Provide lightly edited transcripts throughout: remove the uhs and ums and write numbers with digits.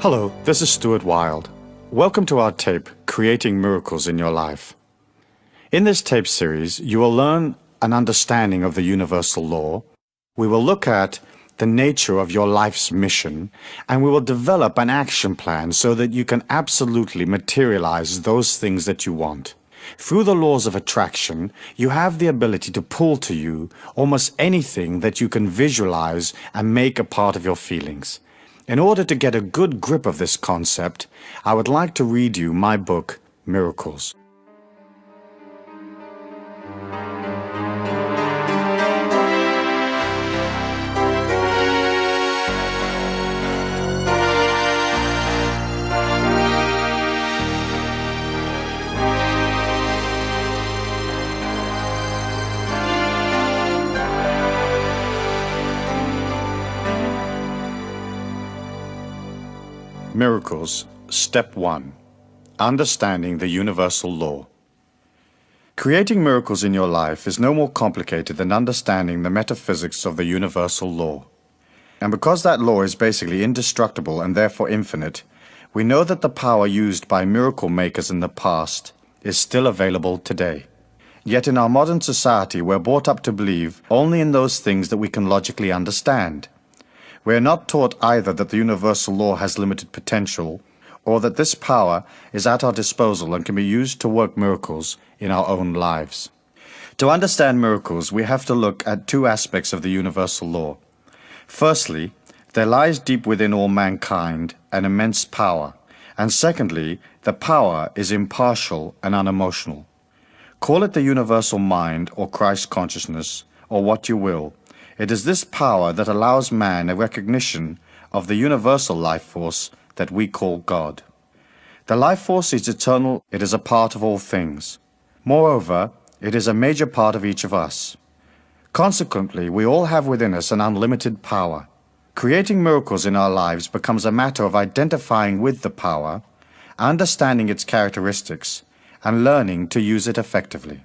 Hello, this is Stuart Wilde. Welcome to our tape, Creating Miracles in Your Life. In this tape series, you will learn an understanding of the universal law. We will look at the nature of your life's mission, and we will develop an action plan so that you can absolutely materialize those things that you want. Through the laws of attraction, you have the ability to pull to you almost anything that you can visualize and make a part of your feelings. In order to get a good grip of this concept, I would like to read you my book, Miracles. Miracles, Step 1. Understanding the Universal Law. Creating miracles in your life is no more complicated than understanding the metaphysics of the universal law. And because that law is basically indestructible and therefore infinite, we know that the power used by miracle makers in the past is still available today. Yet in our modern society, we're brought up to believe only in those things that we can logically understand. We are not taught either that the universal law has limited potential, or that this power is at our disposal and can be used to work miracles in our own lives. To understand miracles, we have to look at two aspects of the universal law. Firstly, there lies deep within all mankind an immense power, and secondly, the power is impartial and unemotional. Call it the universal mind or Christ consciousness, or what you will. It is this power that allows man a recognition of the universal life force that we call God. The life force is eternal, it is a part of all things. Moreover, it is a major part of each of us. Consequently, we all have within us an unlimited power. Creating miracles in our lives becomes a matter of identifying with the power, understanding its characteristics, and learning to use it effectively.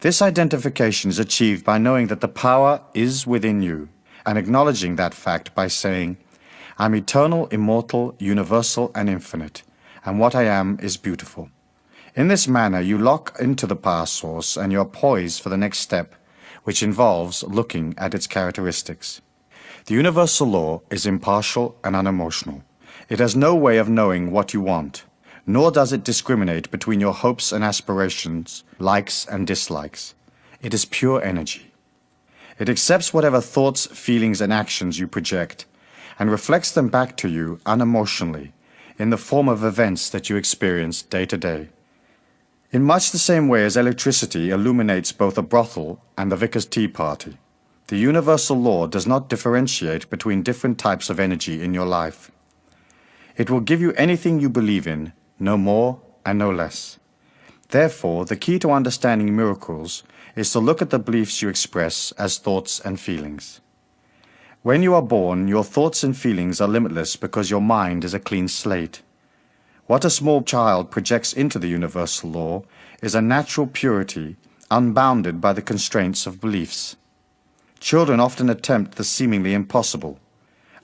This identification is achieved by knowing that the power is within you, and acknowledging that fact by saying, I'm eternal, immortal, universal, and infinite, and what I am is beautiful. In this manner, you lock into the power source and you are poised for the next step, which involves looking at its characteristics. The universal law is impartial and unemotional. It has no way of knowing what you want, nor does it discriminate between your hopes and aspirations, likes and dislikes. It is pure energy. It accepts whatever thoughts, feelings, and actions you project, and reflects them back to you unemotionally, in the form of events that you experience day to day. In much the same way as electricity illuminates both a brothel and the vicar's tea party, the universal law does not differentiate between different types of energy in your life. It will give you anything you believe in, no more and no less. Therefore, the key to understanding miracles is to look at the beliefs you express as thoughts and feelings. When you are born, your thoughts and feelings are limitless because your mind is a clean slate. What a small child projects into the universal law is a natural purity, unbounded by the constraints of beliefs. Children often attempt the seemingly impossible.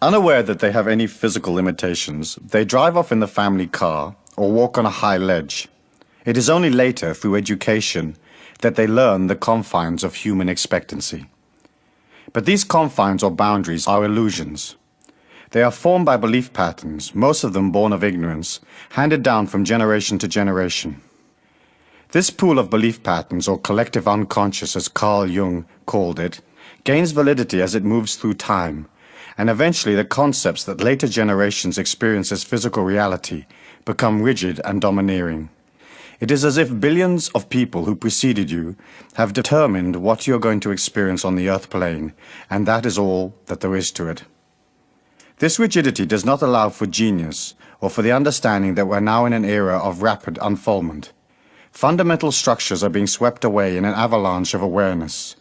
Unaware that they have any physical limitations, they drive off in the family car or walk on a high ledge. It is only later, through education, that they learn the confines of human expectancy. But these confines or boundaries are illusions. They are formed by belief patterns, most of them born of ignorance, handed down from generation to generation. This pool of belief patterns, or collective unconscious as Carl Jung called it, gains validity as it moves through time, and eventually the concepts that later generations experience as physical reality become rigid and domineering. It is as if billions of people who preceded you have determined what you're going to experience on the earth plane, and that is all that there is to it. This rigidity does not allow for genius or for the understanding that we're now in an era of rapid unfoldment. Fundamental structures are being swept away in an avalanche of awareness,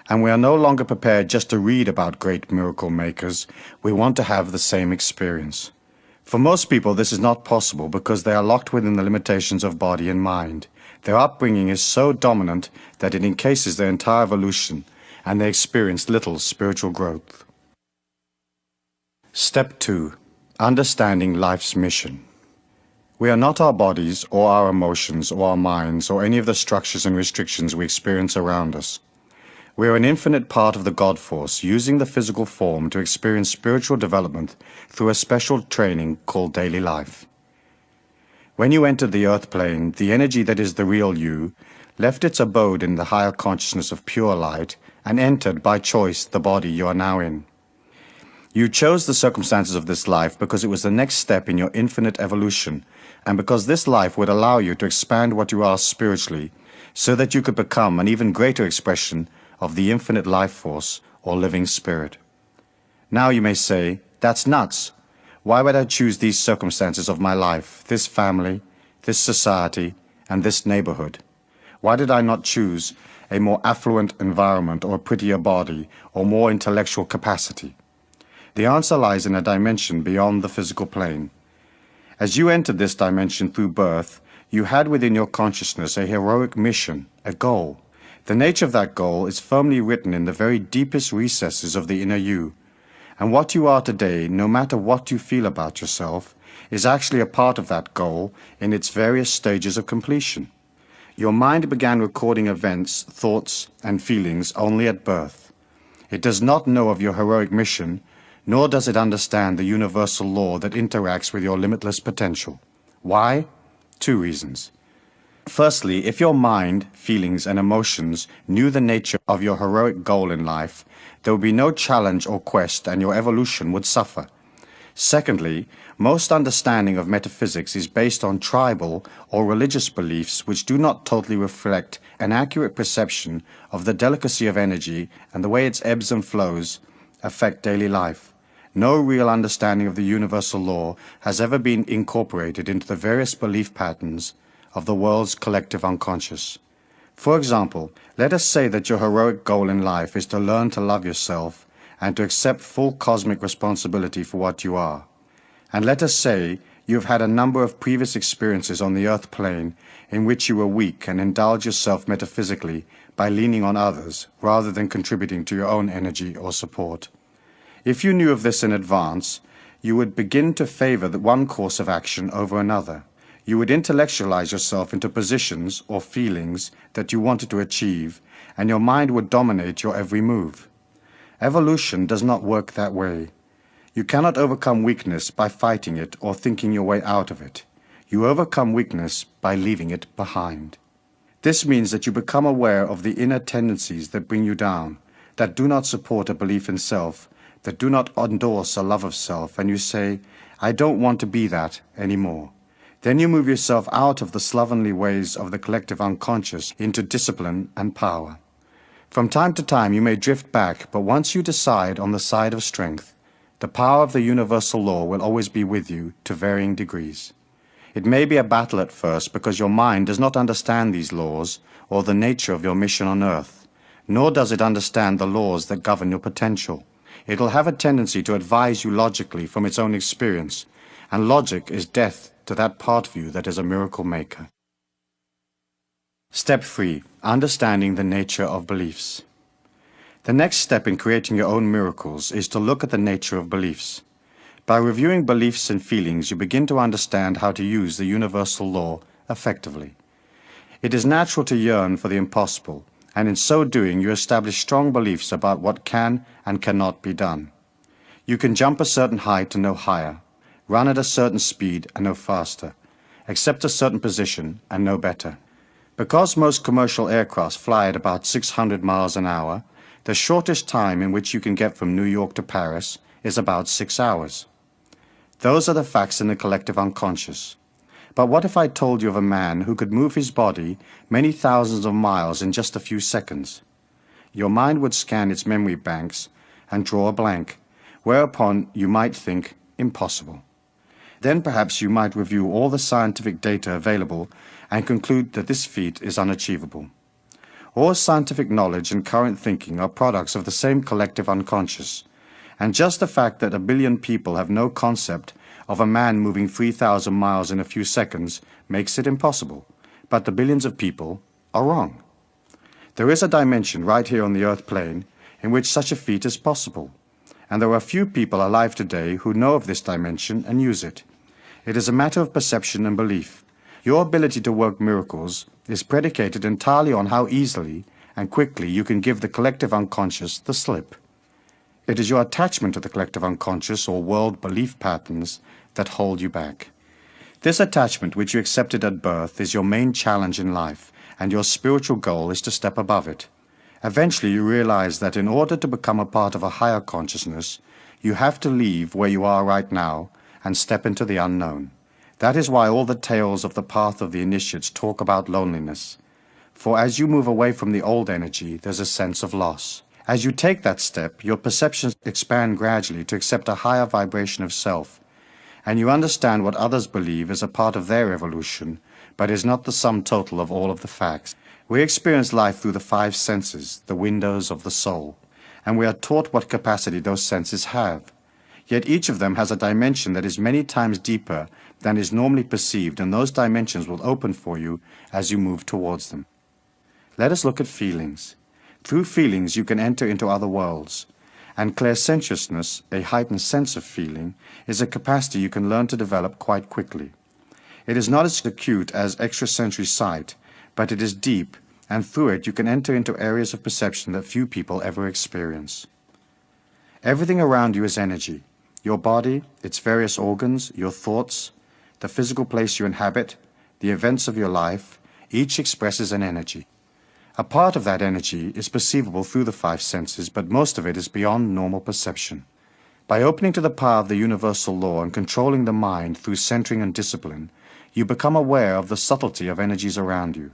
and we are no longer prepared just to read about great miracle makers. We want to have the same experience. For most people, this is not possible because they are locked within the limitations of body and mind. Their upbringing is so dominant that it encases their entire evolution, and they experience little spiritual growth. Step 2. Understanding life's mission. We are not our bodies or our emotions or our minds or any of the structures and restrictions we experience around us. We are an infinite part of the God force, using the physical form to experience spiritual development through a special training called daily life. When you entered the earth plane, the energy that is the real you left its abode in the higher consciousness of pure light and entered by choice the body you are now in. You chose the circumstances of this life because it was the next step in your infinite evolution, and because this life would allow you to expand what you are spiritually, so that you could become an even greater expression of the infinite life force or living spirit. Now you may say, that's nuts. Why would I choose these circumstances of my life, this family, this society, and this neighborhood? Why did I not choose a more affluent environment or a prettier body or more intellectual capacity? The answer lies in a dimension beyond the physical plane. As you entered this dimension through birth, you had within your consciousness a heroic mission, a goal. The nature of that goal is firmly written in the very deepest recesses of the inner you. And what you are today, no matter what you feel about yourself, is actually a part of that goal in its various stages of completion. Your mind began recording events, thoughts, and feelings only at birth. It does not know of your heroic mission, nor does it understand the universal law that interacts with your limitless potential. Why? 2 reasons. Firstly, if your mind, feelings, and emotions knew the nature of your heroic goal in life, there would be no challenge or quest, and your evolution would suffer. Secondly, most understanding of metaphysics is based on tribal or religious beliefs which do not totally reflect an accurate perception of the delicacy of energy and the way its ebbs and flows affect daily life. No real understanding of the universal law has ever been incorporated into the various belief patterns of the world's collective unconscious. For example, let us say that your heroic goal in life is to learn to love yourself and to accept full cosmic responsibility for what you are. And let us say you have had a number of previous experiences on the earth plane in which you were weak and indulge yourself metaphysically by leaning on others rather than contributing to your own energy or support. If you knew of this in advance, you would begin to favor the one course of action over another. You would intellectualize yourself into positions or feelings that you wanted to achieve, and your mind would dominate your every move. Evolution does not work that way. You cannot overcome weakness by fighting it or thinking your way out of it. You overcome weakness by leaving it behind. This means that you become aware of the inner tendencies that bring you down, that do not support a belief in self, that do not endorse a love of self, and you say, I don't want to be that anymore. Then you move yourself out of the slovenly ways of the collective unconscious into discipline and power. From time to time you may drift back, but once you decide on the side of strength, the power of the universal law will always be with you to varying degrees. It may be a battle at first because your mind does not understand these laws or the nature of your mission on earth, nor does it understand the laws that govern your potential. It will have a tendency to advise you logically from its own experience, and logic is death to that part of you that is a miracle maker. Step 3. Understanding the nature of beliefs. The next step in creating your own miracles is to look at the nature of beliefs. By reviewing beliefs and feelings, you begin to understand how to use the universal law effectively. It is natural to yearn for the impossible, and in so doing you establish strong beliefs about what can and cannot be done. You can jump a certain height and no higher, run at a certain speed and no faster, accept a certain position and no better. Because most commercial aircraft fly at about 600 miles an hour, the shortest time in which you can get from New York to Paris is about 6 hours. Those are the facts in the collective unconscious. But what if I told you of a man who could move his body many thousands of miles in just a few seconds? Your mind would scan its memory banks and draw a blank, whereupon you might think, impossible. Then perhaps you might review all the scientific data available and conclude that this feat is unachievable. All scientific knowledge and current thinking are products of the same collective unconscious, and just the fact that 1 billion people have no concept of a man moving 3,000 miles in a few seconds makes it impossible, but the billions of people are wrong. There is a dimension right here on the earth plane in which such a feat is possible, and there are few people alive today who know of this dimension and use it. It is a matter of perception and belief. Your ability to work miracles is predicated entirely on how easily and quickly you can give the collective unconscious the slip. It is your attachment to the collective unconscious or world belief patterns that hold you back. This attachment which you accepted at birth is your main challenge in life, and your spiritual goal is to step above it. Eventually you realize that in order to become a part of a higher consciousness, you have to leave where you are right now and step into the unknown. That is why all the tales of the path of the initiates talk about loneliness. For as you move away from the old energy, there's a sense of loss. As you take that step, your perceptions expand gradually to accept a higher vibration of self, and you understand what others believe is a part of their evolution, but is not the sum total of all of the facts. We experience life through the 5 senses, the windows of the soul, and we are taught what capacity those senses have. Yet each of them has a dimension that is many times deeper than is normally perceived, and those dimensions will open for you as you move towards them. Let us look at feelings. Through feelings you can enter into other worlds, and clairsentiousness, a heightened sense of feeling, is a capacity you can learn to develop quite quickly. It is not as acute as extrasensory sight, but it is deep, and through it you can enter into areas of perception that few people ever experience. Everything around you is energy. Your body, its various organs, your thoughts, the physical place you inhabit, the events of your life, each expresses an energy. A part of that energy is perceivable through the 5 senses, but most of it is beyond normal perception. By opening to the power of the universal law and controlling the mind through centering and discipline, you become aware of the subtlety of energies around you.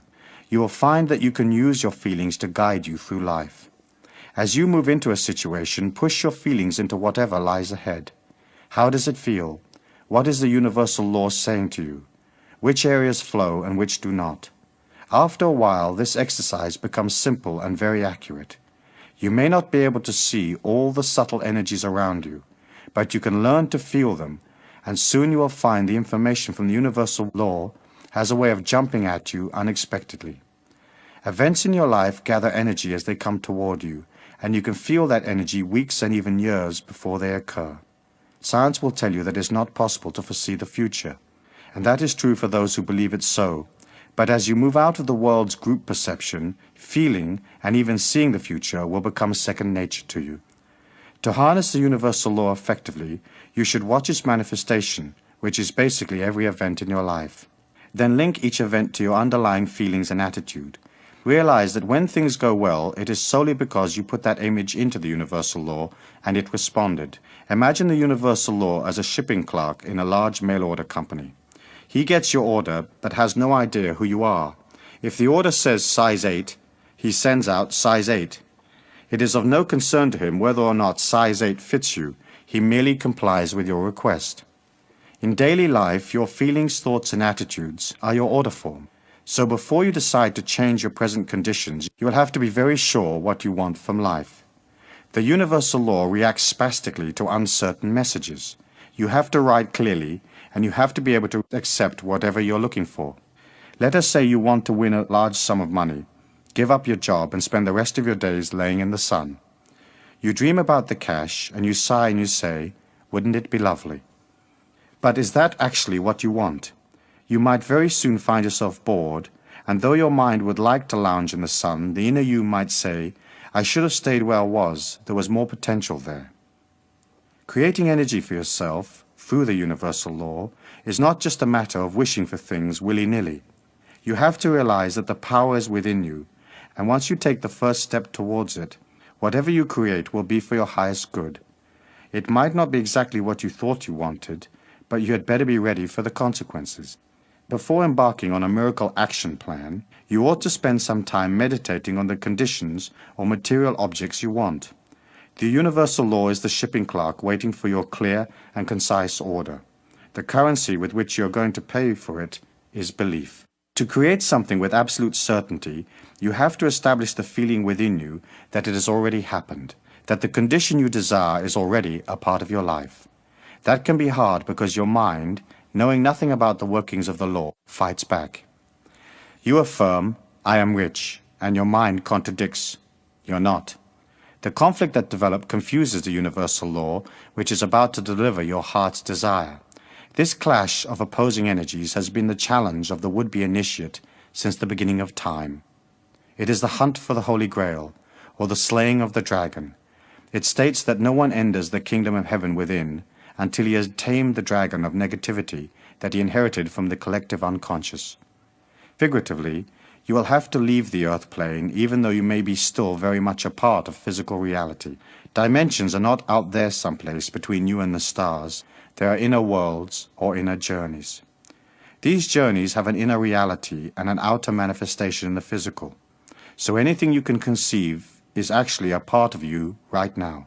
You will find that you can use your feelings to guide you through life. As you move into a situation, push your feelings into whatever lies ahead. How does it feel? What is the universal law saying to you? Which areas flow and which do not? After a while, this exercise becomes simple and very accurate. You may not be able to see all the subtle energies around you, but you can learn to feel them, and soon you will find the information from the universal law has a way of jumping at you unexpectedly. Events in your life gather energy as they come toward you, and you can feel that energy weeks and even years before they occur. Science will tell you that it is not possible to foresee the future, and that is true for those who believe it so. But as you move out of the world's group perception, feeling and even seeing the future will become second nature to you. To harness the universal law effectively, you should watch its manifestation, which is basically every event in your life. Then link each event to your underlying feelings and attitude. Realize that when things go well, it is solely because you put that image into the universal law and it responded. Imagine the universal law as a shipping clerk in a large mail order company. He gets your order, but has no idea who you are. If the order says size 8, he sends out size 8. It is of no concern to him whether or not size 8 fits you. He merely complies with your request. In daily life, your feelings, thoughts, and attitudes are your order form. So before you decide to change your present conditions, you will have to be very sure what you want from life. The universal law reacts spastically to uncertain messages. You have to write clearly, and you have to be able to accept whatever you're looking for. Let us say you want to win a large sum of money, give up your job and spend the rest of your days laying in the sun. You dream about the cash and you sigh and you say, wouldn't it be lovely? But is that actually what you want? You might very soon find yourself bored, and though your mind would like to lounge in the sun, the inner you might say, I should have stayed where I was, there was more potential there. Creating energy for yourself, through the universal law, is not just a matter of wishing for things willy-nilly. You have to realize that the power is within you, and once you take the first step towards it, whatever you create will be for your highest good. It might not be exactly what you thought you wanted, but you had better be ready for the consequences. Before embarking on a miracle action plan, you ought to spend some time meditating on the conditions or material objects you want. The universal law is the shipping clerk waiting for your clear and concise order. The currency with which you are going to pay for it is belief. To create something with absolute certainty, you have to establish the feeling within you that it has already happened, that the condition you desire is already a part of your life. That can be hard because your mind, knowing nothing about the workings of the law, fights back. You affirm, I am rich, and your mind contradicts, you're not. The conflict that developed confuses the universal law, which is about to deliver your heart's desire. This clash of opposing energies has been the challenge of the would-be initiate since the beginning of time. It is the hunt for the Holy Grail, or the slaying of the dragon. It states that no one enters the kingdom of heaven within until he has tamed the dragon of negativity that he inherited from the collective unconscious. Figuratively, you will have to leave the earth plane even though you may be still very much a part of physical reality. Dimensions are not out there someplace between you and the stars. They are inner worlds or inner journeys. These journeys have an inner reality and an outer manifestation in the physical. So anything you can conceive is actually a part of you right now.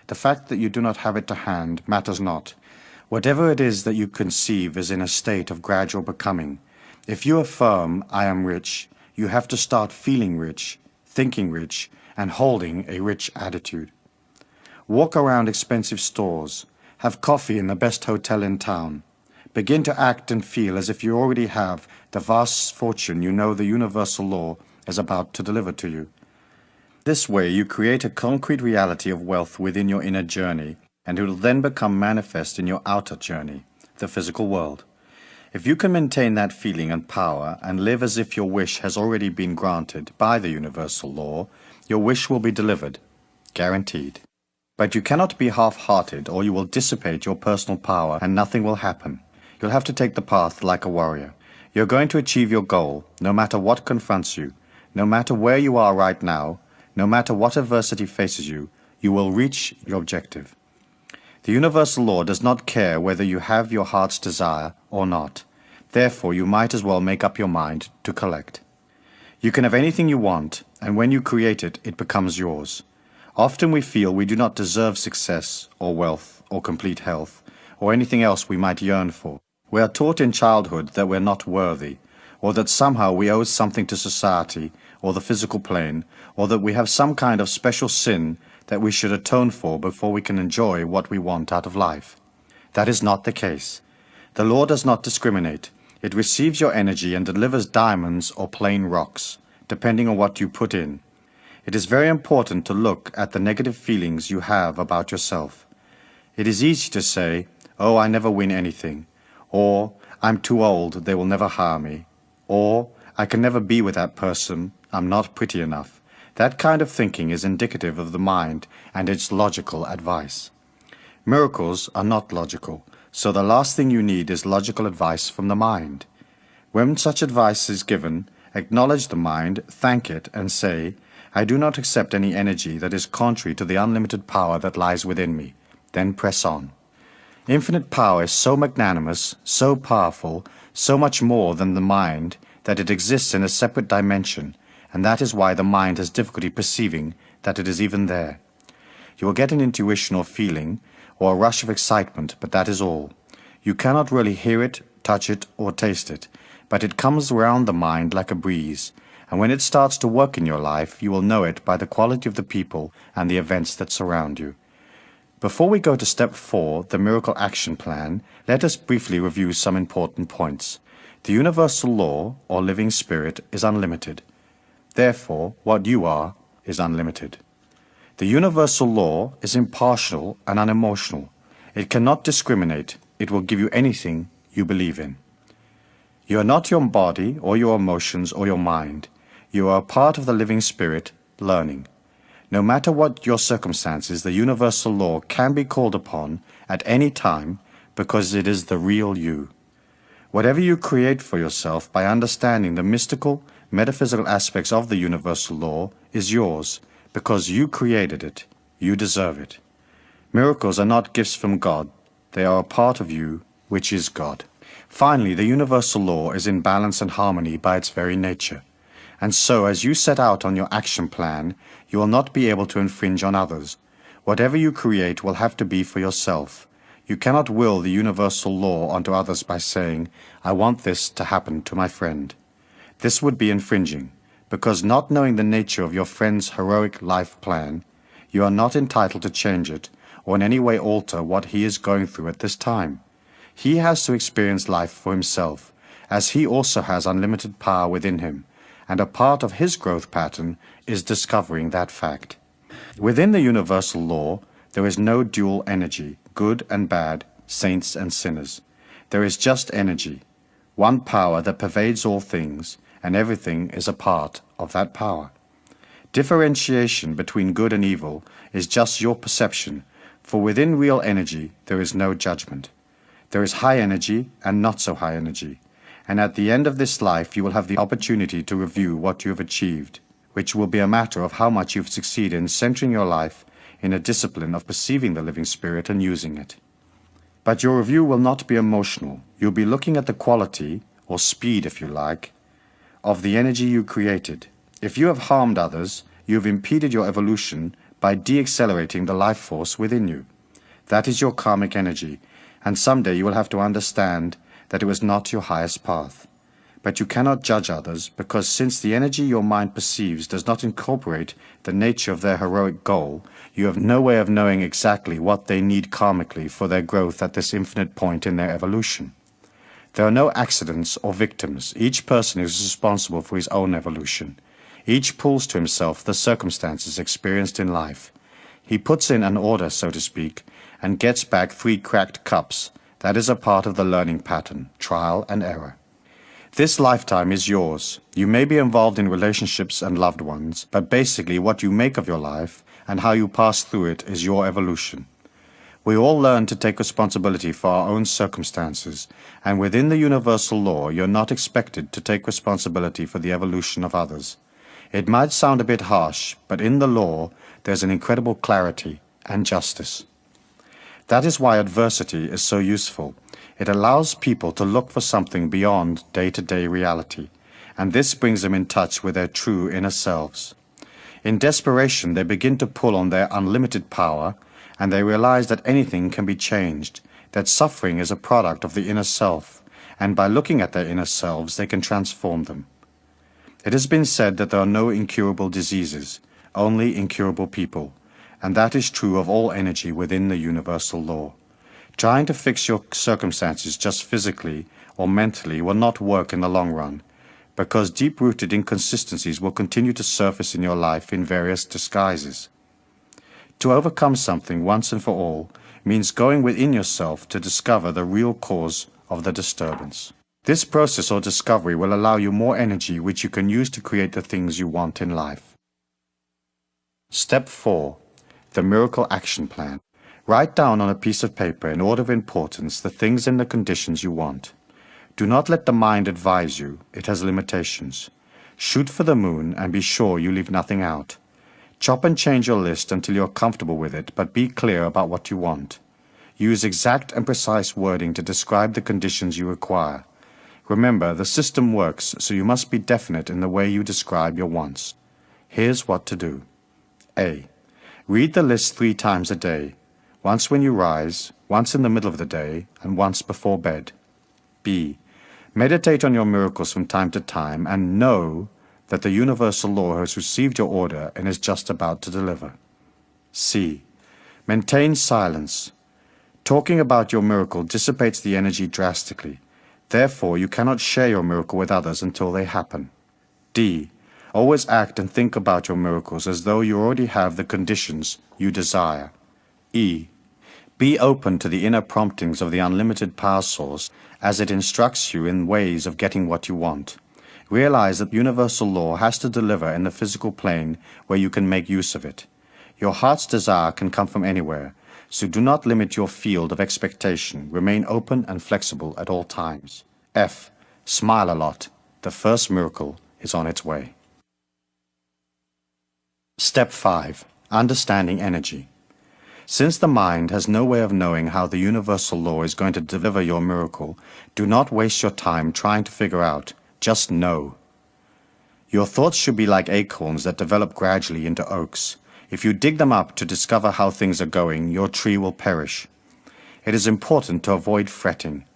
The fact that you do not have it to hand matters not. Whatever it is that you conceive is in a state of gradual becoming. If you affirm, I am rich, you have to start feeling rich, thinking rich, and holding a rich attitude. Walk around expensive stores. Have coffee in the best hotel in town. Begin to act and feel as if you already have the vast fortune you know the universal law is about to deliver to you. This way you create a concrete reality of wealth within your inner journey, and it will then become manifest in your outer journey, the physical world. If you can maintain that feeling and power and live as if your wish has already been granted by the universal law, your wish will be delivered, guaranteed. But you cannot be half-hearted or you will dissipate your personal power and nothing will happen. You'll have to take the path like a warrior. You're going to achieve your goal, no matter what confronts you, no matter where you are right now, no matter what adversity faces you, you will reach your objective. The universal law does not care whether you have your heart's desire or not. Therefore, you might as well make up your mind to collect. You can have anything you want, and when you create it, it becomes yours. Often we feel we do not deserve success, or wealth, or complete health, or anything else we might yearn for. We are taught in childhood that we're not worthy, or that somehow we owe something to society, or the physical plane, or that we have some kind of special sin that we should atone for before we can enjoy what we want out of life. That is not the case. The law does not discriminate. It receives your energy and delivers diamonds or plain rocks, depending on what you put in. It is very important to look at the negative feelings you have about yourself. It is easy to say, oh, I never win anything, or I'm too old, they will never hire me, or I can never be with that person, I'm not pretty enough. That kind of thinking is indicative of the mind and its logical advice. Miracles are not logical, so the last thing you need is logical advice from the mind. When such advice is given, acknowledge the mind, thank it, and say, I do not accept any energy that is contrary to the unlimited power that lies within me. Then press on. Infinite power is so magnanimous, so powerful, so much more than the mind, that it exists in a separate dimension, and that is why the mind has difficulty perceiving that it is even there. You will get an intuition or feeling, or a rush of excitement, but that is all. You cannot really hear it, touch it, or taste it, but it comes around the mind like a breeze, and when it starts to work in your life, you will know it by the quality of the people and the events that surround you. Before we go to step 4, the Miracle Action Plan, let us briefly review some important points. The universal law, or living spirit, is unlimited. Therefore, what you are is unlimited. The universal law is impartial and unemotional. It cannot discriminate. It will give you anything you believe in. You are not your body or your emotions or your mind. You are a part of the living spirit, learning. No matter what your circumstances, the universal law can be called upon at any time because it is the real you. Whatever you create for yourself by understanding the mystical, metaphysical aspects of the universal law is yours, because you created it. You deserve it. Miracles are not gifts from God. They are a part of you, which is God. Finally, the universal law is in balance and harmony by its very nature. And so, as you set out on your action plan, you will not be able to infringe on others. Whatever you create will have to be for yourself. You cannot will the universal law onto others by saying, I want this to happen to my friend. This would be infringing, because not knowing the nature of your friend's heroic life plan, you are not entitled to change it or in any way alter what he is going through at this time. He has to experience life for himself, as he also has unlimited power within him, and a part of his growth pattern is discovering that fact. Within the universal law, there is no dual energy, good and bad, saints and sinners. There is just energy, one power that pervades all things, and everything is a part of that power. Differentiation between good and evil is just your perception, for within real energy there is no judgment. There is high energy and not so high energy, and at the end of this life you will have the opportunity to review what you have achieved, which will be a matter of how much you've succeeded in centering your life in a discipline of perceiving the living spirit and using it. But your review will not be emotional. You'll be looking at the quality, or speed if you like, of the energy you created. If you have harmed others, you have impeded your evolution by de-accelerating the life force within you. That is your karmic energy, and someday you will have to understand that it was not your highest path. But you cannot judge others, because since the energy your mind perceives does not incorporate the nature of their heroic goal, you have no way of knowing exactly what they need karmically for their growth at this infinite point in their evolution. There are no accidents or victims. Each person is responsible for his own evolution. Each pulls to himself the circumstances experienced in life. He puts in an order, so to speak, and gets back 3 cracked cups. That is a part of the learning pattern, trial and error. This lifetime is yours. You may be involved in relationships and loved ones, but basically what you make of your life and how you pass through it is your evolution. We all learn to take responsibility for our own circumstances, and within the universal law you're not expected to take responsibility for the evolution of others. It might sound a bit harsh, but in the law there's an incredible clarity and justice. That is why adversity is so useful. It allows people to look for something beyond day-to-day reality, and this brings them in touch with their true inner selves. In desperation, they begin to pull on their unlimited power, and they realize that anything can be changed, that suffering is a product of the inner self, and by looking at their inner selves, they can transform them. It has been said that there are no incurable diseases, only incurable people, and that is true of all energy within the universal law. Trying to fix your circumstances just physically or mentally will not work in the long run, because deep-rooted inconsistencies will continue to surface in your life in various disguises. To overcome something once and for all means going within yourself to discover the real cause of the disturbance. This process or discovery will allow you more energy which you can use to create the things you want in life. Step 4. The Miracle Action Plan. Write down on a piece of paper in order of importance the things and the conditions you want. Do not let the mind advise you. It has limitations. Shoot for the moon and be sure you leave nothing out. Chop and change your list until you're comfortable with it, but be clear about what you want. Use exact and precise wording to describe the conditions you require. Remember, the system works, so you must be definite in the way you describe your wants. Here's what to do. A. Read the list 3 times a day. Once when you rise, once in the middle of the day, and once before bed. B. Meditate on your miracles from time to time and know that the universal law has received your order and is just about to deliver. C. Maintain silence. Talking about your miracle dissipates the energy drastically. Therefore, you cannot share your miracle with others until they happen. D. Always act and think about your miracles as though you already have the conditions you desire. E. Be open to the inner promptings of the unlimited power source as it instructs you in ways of getting what you want. Realize that universal law has to deliver in the physical plane where you can make use of it. Your heart's desire can come from anywhere, so do not limit your field of expectation. Remain open and flexible at all times. F. Smile a lot. The first miracle is on its way. Step 5. Understanding energy. Since the mind has no way of knowing how the universal law is going to deliver your miracle, do not waste your time trying to figure out. Just know. Your thoughts should be like acorns that develop gradually into oaks. If you dig them up to discover how things are going, your tree will perish. It is important to avoid fretting.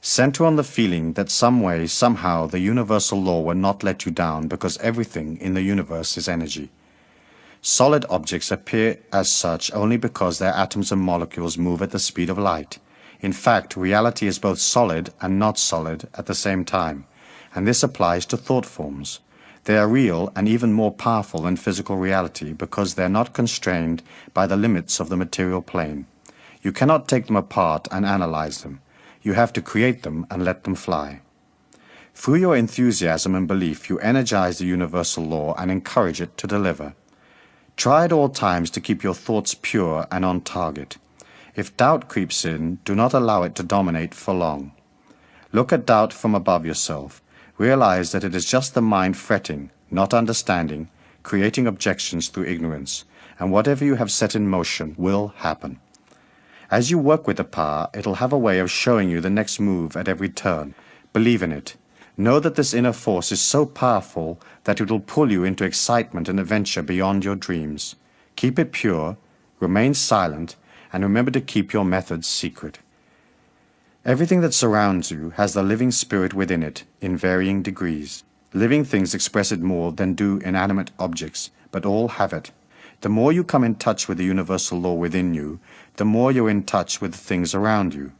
Center on the feeling that some way, somehow, the universal law will not let you down because everything in the universe is energy. Solid objects appear as such only because their atoms and molecules move at the speed of light. In fact, reality is both solid and not solid at the same time, and this applies to thought forms. They are real and even more powerful than physical reality because they are not constrained by the limits of the material plane. You cannot take them apart and analyze them. You have to create them and let them fly. Through your enthusiasm and belief, you energize the universal law and encourage it to deliver. Try at all times to keep your thoughts pure and on target. If doubt creeps in, do not allow it to dominate for long. Look at doubt from above yourself. Realize that it is just the mind fretting, not understanding, creating objections through ignorance, and whatever you have set in motion will happen. As you work with the power, it'll have a way of showing you the next move at every turn. Believe in it. Know that this inner force is so powerful that it will pull you into excitement and adventure beyond your dreams. Keep it pure, remain silent, and remember to keep your methods secret. Everything that surrounds you has the living spirit within it in varying degrees. Living things express it more than do inanimate objects, but all have it. The more you come in touch with the universal law within you, the more you're in touch with the things around you.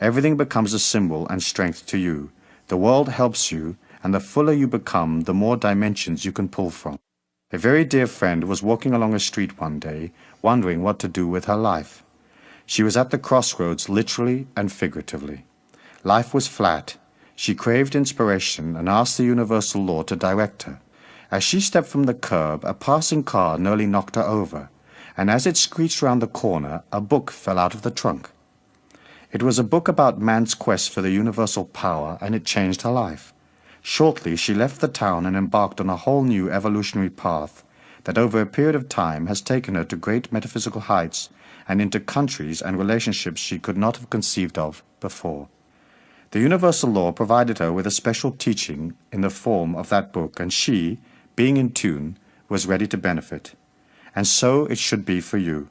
Everything becomes a symbol and strength to you. The world helps you, and the fuller you become, the more dimensions you can pull from. A very dear friend was walking along a street one day, wondering what to do with her life. She was at the crossroads literally and figuratively. Life was flat. She craved inspiration and asked the universal law to direct her. As she stepped from the curb, a passing car nearly knocked her over, and as it screeched round the corner, a book fell out of the trunk. It was a book about man's quest for the universal power, and it changed her life. Shortly, she left the town and embarked on a whole new evolutionary path that over a period of time has taken her to great metaphysical heights and into countries and relationships she could not have conceived of before. The universal law provided her with a special teaching in the form of that book, and she, being in tune, was ready to benefit. And so it should be for you.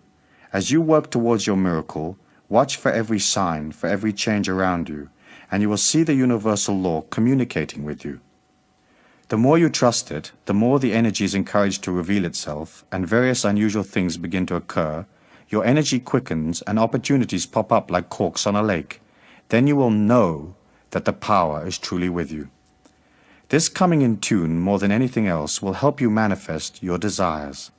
As you work towards your miracle, watch for every sign, for every change around you, and you will see the universal law communicating with you. The more you trust it, the more the energy is encouraged to reveal itself, and various unusual things begin to occur. Your energy quickens, and opportunities pop up like corks on a lake. Then you will know that the power is truly with you. This coming in tune more than anything else will help you manifest your desires.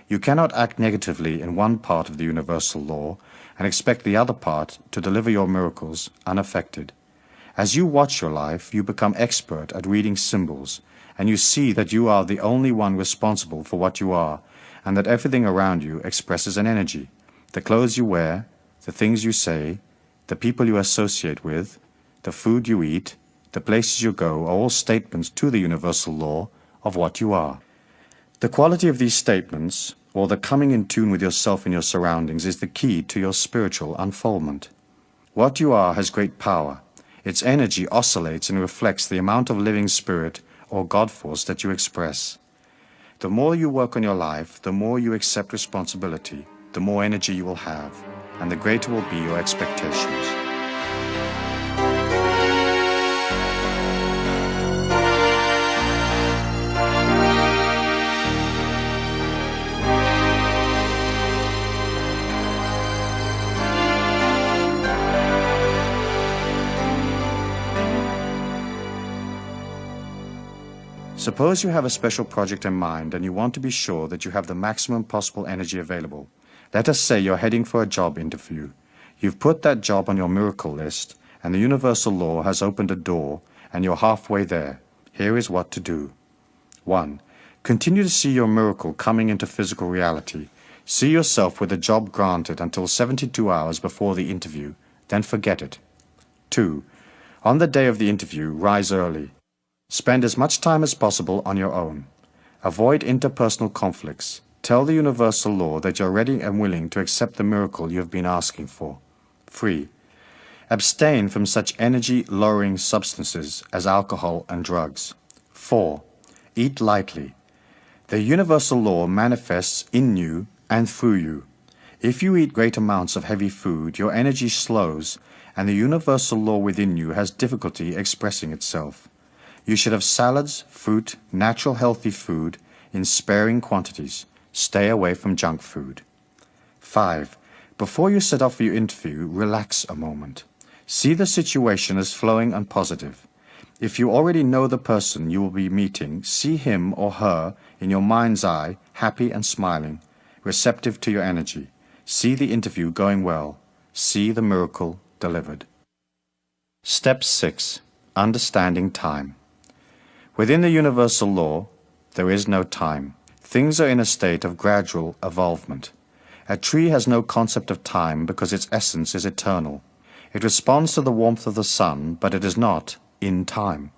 You cannot act negatively in one part of the universal law and expect the other part to deliver your miracles unaffected. As you watch your life, you become expert at reading symbols, and you see that you are the only one responsible for what you are, and that everything around you expresses an energy. The clothes you wear, the things you say, the people you associate with, the food you eat, the places you go are all statements to the universal law of what you are. The quality of these statements, or the coming in tune with yourself and your surroundings, is the key to your spiritual unfoldment. What you are has great power. Its energy oscillates and reflects the amount of living spirit or God force that you express. The more you work on your life, the more you accept responsibility, the more energy you will have, and the greater will be your expectations. Suppose you have a special project in mind and you want to be sure that you have the maximum possible energy available. Let us say you're heading for a job interview. You've put that job on your miracle list, and the universal law has opened a door, and you're halfway there. Here is what to do. 1. Continue to see your miracle coming into physical reality. See yourself with the job granted until 72 hours before the interview, then forget it. 2. On the day of the interview, rise early. Spend as much time as possible on your own. Avoid interpersonal conflicts. Tell the universal law that you're ready and willing to accept the miracle you have been asking for. 3. Abstain from such energy-lowering substances as alcohol and drugs. 4. Eat lightly. The universal law manifests in you and through you. If you eat great amounts of heavy food, your energy slows, and the universal law within you has difficulty expressing itself. You should have salads, fruit, natural healthy food in sparing quantities. Stay away from junk food. 5. Before you set off for your interview, relax a moment. See the situation as flowing and positive. If you already know the person you will be meeting, see him or her in your mind's eye, happy and smiling, receptive to your energy. See the interview going well. See the miracle delivered. Step 6. Understanding time. Within the universal law, there is no time. Things are in a state of gradual evolvement. A tree has no concept of time because its essence is eternal. It responds to the warmth of the sun, but it is not in time.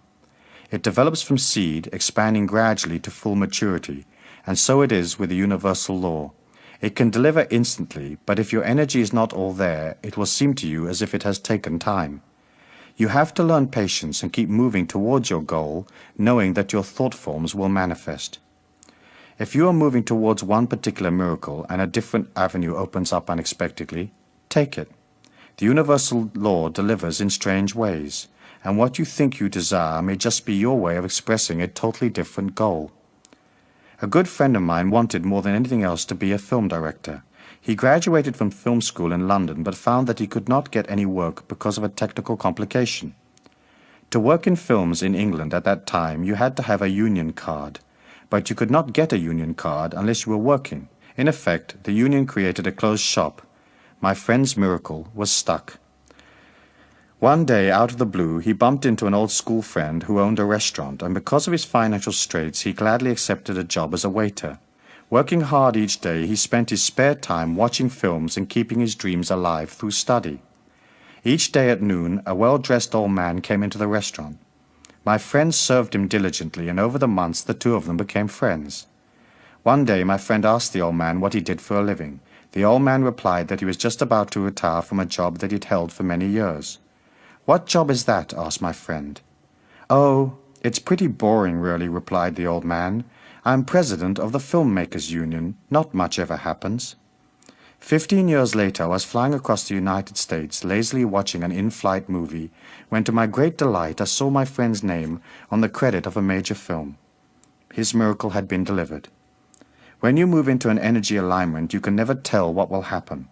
It develops from seed, expanding gradually to full maturity, and so it is with the universal law. It can deliver instantly, but if your energy is not all there, it will seem to you as if it has taken time. You have to learn patience and keep moving towards your goal, knowing that your thought forms will manifest. If you are moving towards one particular miracle and a different avenue opens up unexpectedly, take it. The universal law delivers in strange ways, and what you think you desire may just be your way of expressing a totally different goal. A good friend of mine wanted more than anything else to be a film director. He graduated from film school in London but found that he could not get any work because of a technical complication. To work in films in England at that time, you had to have a union card, but you could not get a union card unless you were working. In effect, the union created a closed shop. My friend's miracle was stuck. One day, out of the blue, he bumped into an old school friend who owned a restaurant, and because of his financial straits, he gladly accepted a job as a waiter. Working hard each day, he spent his spare time watching films and keeping his dreams alive through study. Each day at noon, a well-dressed old man came into the restaurant. My friend served him diligently, and over the months the two of them became friends. One day my friend asked the old man what he did for a living. The old man replied that he was just about to retire from a job that he'd held for many years. "What job is that?" asked my friend. "Oh, it's pretty boring, really," replied the old man. "I'm president of the Filmmakers' Union. Not much ever happens." 15 years later, I was flying across the United States, lazily watching an in-flight movie, when to my great delight I saw my friend's name on the credit of a major film. His miracle had been delivered. When you move into an energy alignment, you can never tell what will happen.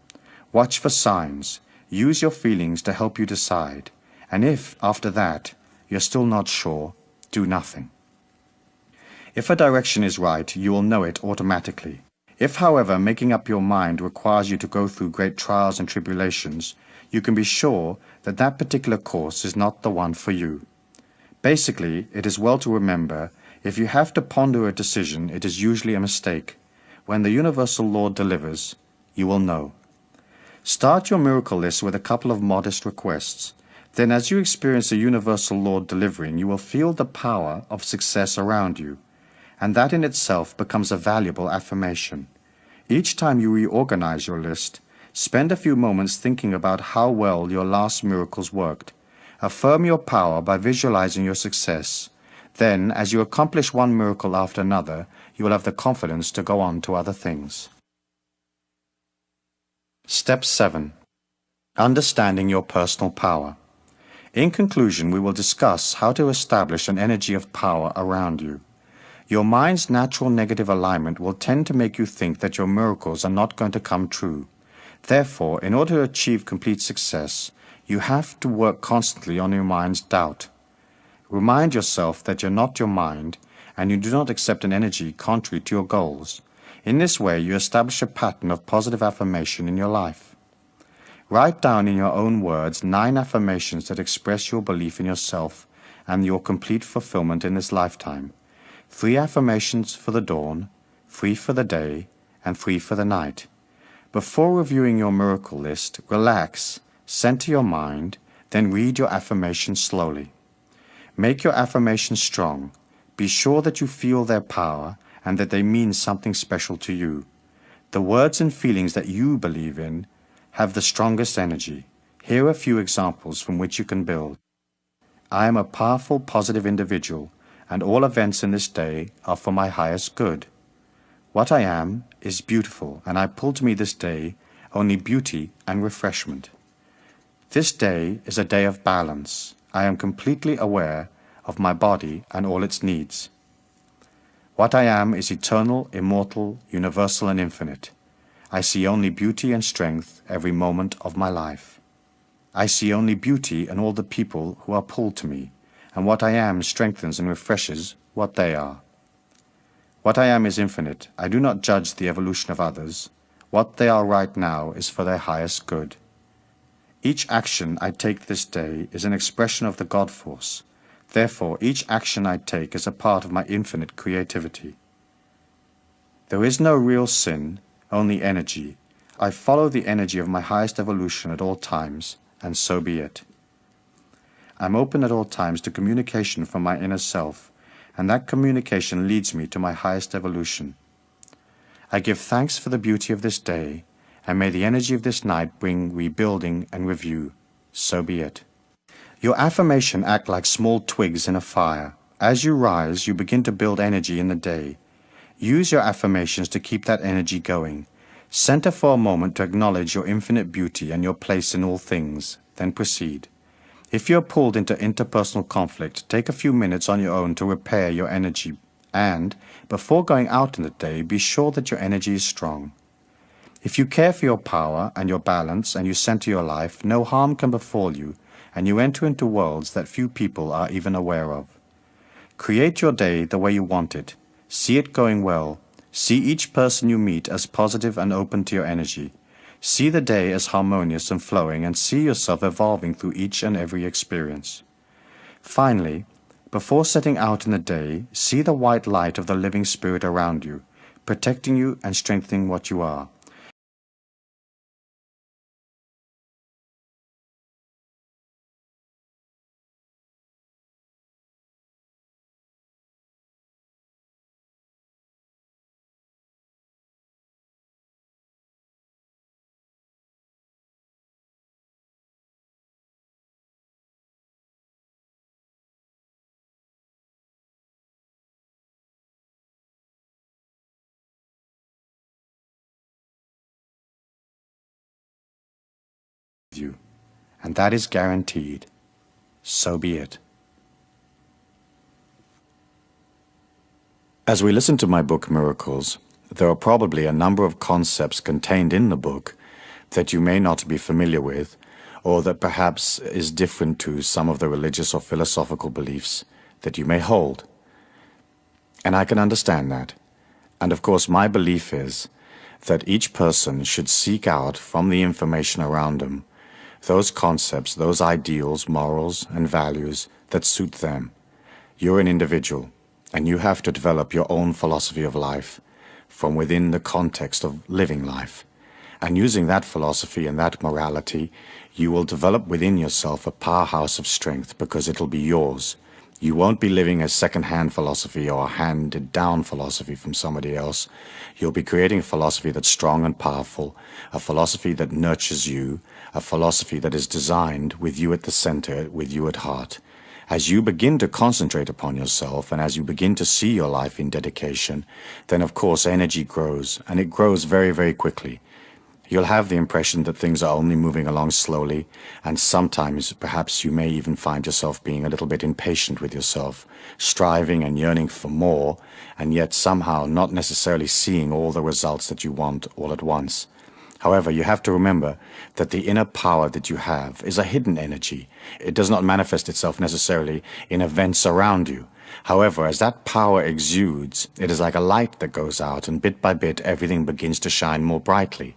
Watch for signs. Use your feelings to help you decide. And if, after that, you're still not sure, do nothing. If a direction is right, you will know it automatically. If, however, making up your mind requires you to go through great trials and tribulations, you can be sure that that particular course is not the one for you. Basically, it is well to remember, if you have to ponder a decision, it is usually a mistake. When the universal law delivers, you will know. Start your miracle list with a couple of modest requests. Then as you experience the universal law delivering, you will feel the power of success around you, and that in itself becomes a valuable affirmation. Each time you reorganize your list, spend a few moments thinking about how well your last miracles worked. Affirm your power by visualizing your success. Then, as you accomplish one miracle after another, you will have the confidence to go on to other things. Step 7. Understanding your personal power. In conclusion, we will discuss how to establish an energy of power around you. Your mind's natural negative alignment will tend to make you think that your miracles are not going to come true. Therefore, in order to achieve complete success, you have to work constantly on your mind's doubt. Remind yourself that you're not your mind, and you do not accept an energy contrary to your goals. In this way, you establish a pattern of positive affirmation in your life. Write down in your own words 9 affirmations that express your belief in yourself and your complete fulfillment in this lifetime. 3 affirmations for the dawn, 3 for the day, and 3 for the night. Before reviewing your miracle list, relax, center your mind, then read your affirmations slowly. Make your affirmations strong. Be sure that you feel their power and that they mean something special to you. The words and feelings that you believe in have the strongest energy. Here are a few examples from which you can build. I am a powerful, positive individual, and all events in this day are for my highest good. What I am is beautiful, and I pull to me this day only beauty and refreshment. This day is a day of balance. I am completely aware of my body and all its needs. What I am is eternal, immortal, universal, and infinite. I see only beauty and strength every moment of my life. I see only beauty in all the people who are pulled to me, and what I am strengthens and refreshes what they are. What I am is infinite. I do not judge the evolution of others. What they are right now is for their highest good. Each action I take this day is an expression of the God force. Therefore, each action I take is a part of my infinite creativity. There is no real sin, only energy. I follow the energy of my highest evolution at all times, and so be it. I'm open at all times to communication from my inner self, and that communication leads me to my highest evolution. I give thanks for the beauty of this day, and may the energy of this night bring rebuilding and review. So be it. Your affirmation act like small twigs in a fire. As you rise, you begin to build energy in the day. Use your affirmations to keep that energy going. Center for a moment to acknowledge your infinite beauty and your place in all things, then proceed. If you're pulled into interpersonal conflict, take a few minutes on your own to repair your energy, and, before going out in the day, be sure that your energy is strong. If you care for your power and your balance and you center your life, no harm can befall you, and you enter into worlds that few people are even aware of. Create your day the way you want it. See it going well. See each person you meet as positive and open to your energy. See the day as harmonious and flowing, and see yourself evolving through each and every experience. Finally, before setting out in the day, see the white light of the living spirit around you, protecting you and strengthening what you are. You, and that is guaranteed. So be it. As we listen to my book Miracles, there are probably a number of concepts contained in the book that you may not be familiar with, or that perhaps is different to some of the religious or philosophical beliefs that you may hold. And I can understand that. And of course my belief is that each person should seek out from the information around them those concepts, those ideals, morals, and values that suit them. You're an individual, and you have to develop your own philosophy of life from within the context of living life. And using that philosophy and that morality, you will develop within yourself a powerhouse of strength because it'll be yours. You won't be living a second-hand philosophy or a handed-down philosophy from somebody else. You'll be creating a philosophy that's strong and powerful, a philosophy that nurtures you, a philosophy that is designed with you at the center, with you at heart. As you begin to concentrate upon yourself and as you begin to see your life in dedication, then of course energy grows, and it grows very, very quickly. You'll have the impression that things are only moving along slowly, and sometimes perhaps you may even find yourself being a little bit impatient with yourself, striving and yearning for more, and yet somehow not necessarily seeing all the results that you want all at once. However, you have to remember that the inner power that you have is a hidden energy. It does not manifest itself necessarily in events around you. However, as that power exudes, it is like a light that goes out, and bit by bit everything begins to shine more brightly.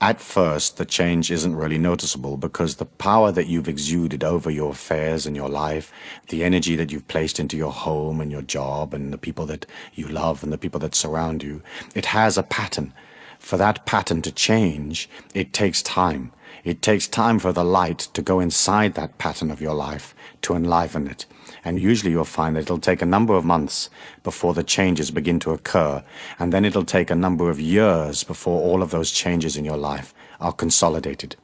At first, the change isn't really noticeable because the power that you've exuded over your affairs and your life, the energy that you've placed into your home and your job and the people that you love and the people that surround you, it has a pattern. For that pattern to change, it takes time. It takes time for the light to go inside that pattern of your life, to enliven it. And usually you'll find that it'll take a number of months before the changes begin to occur, and then it'll take a number of years before all of those changes in your life are consolidated.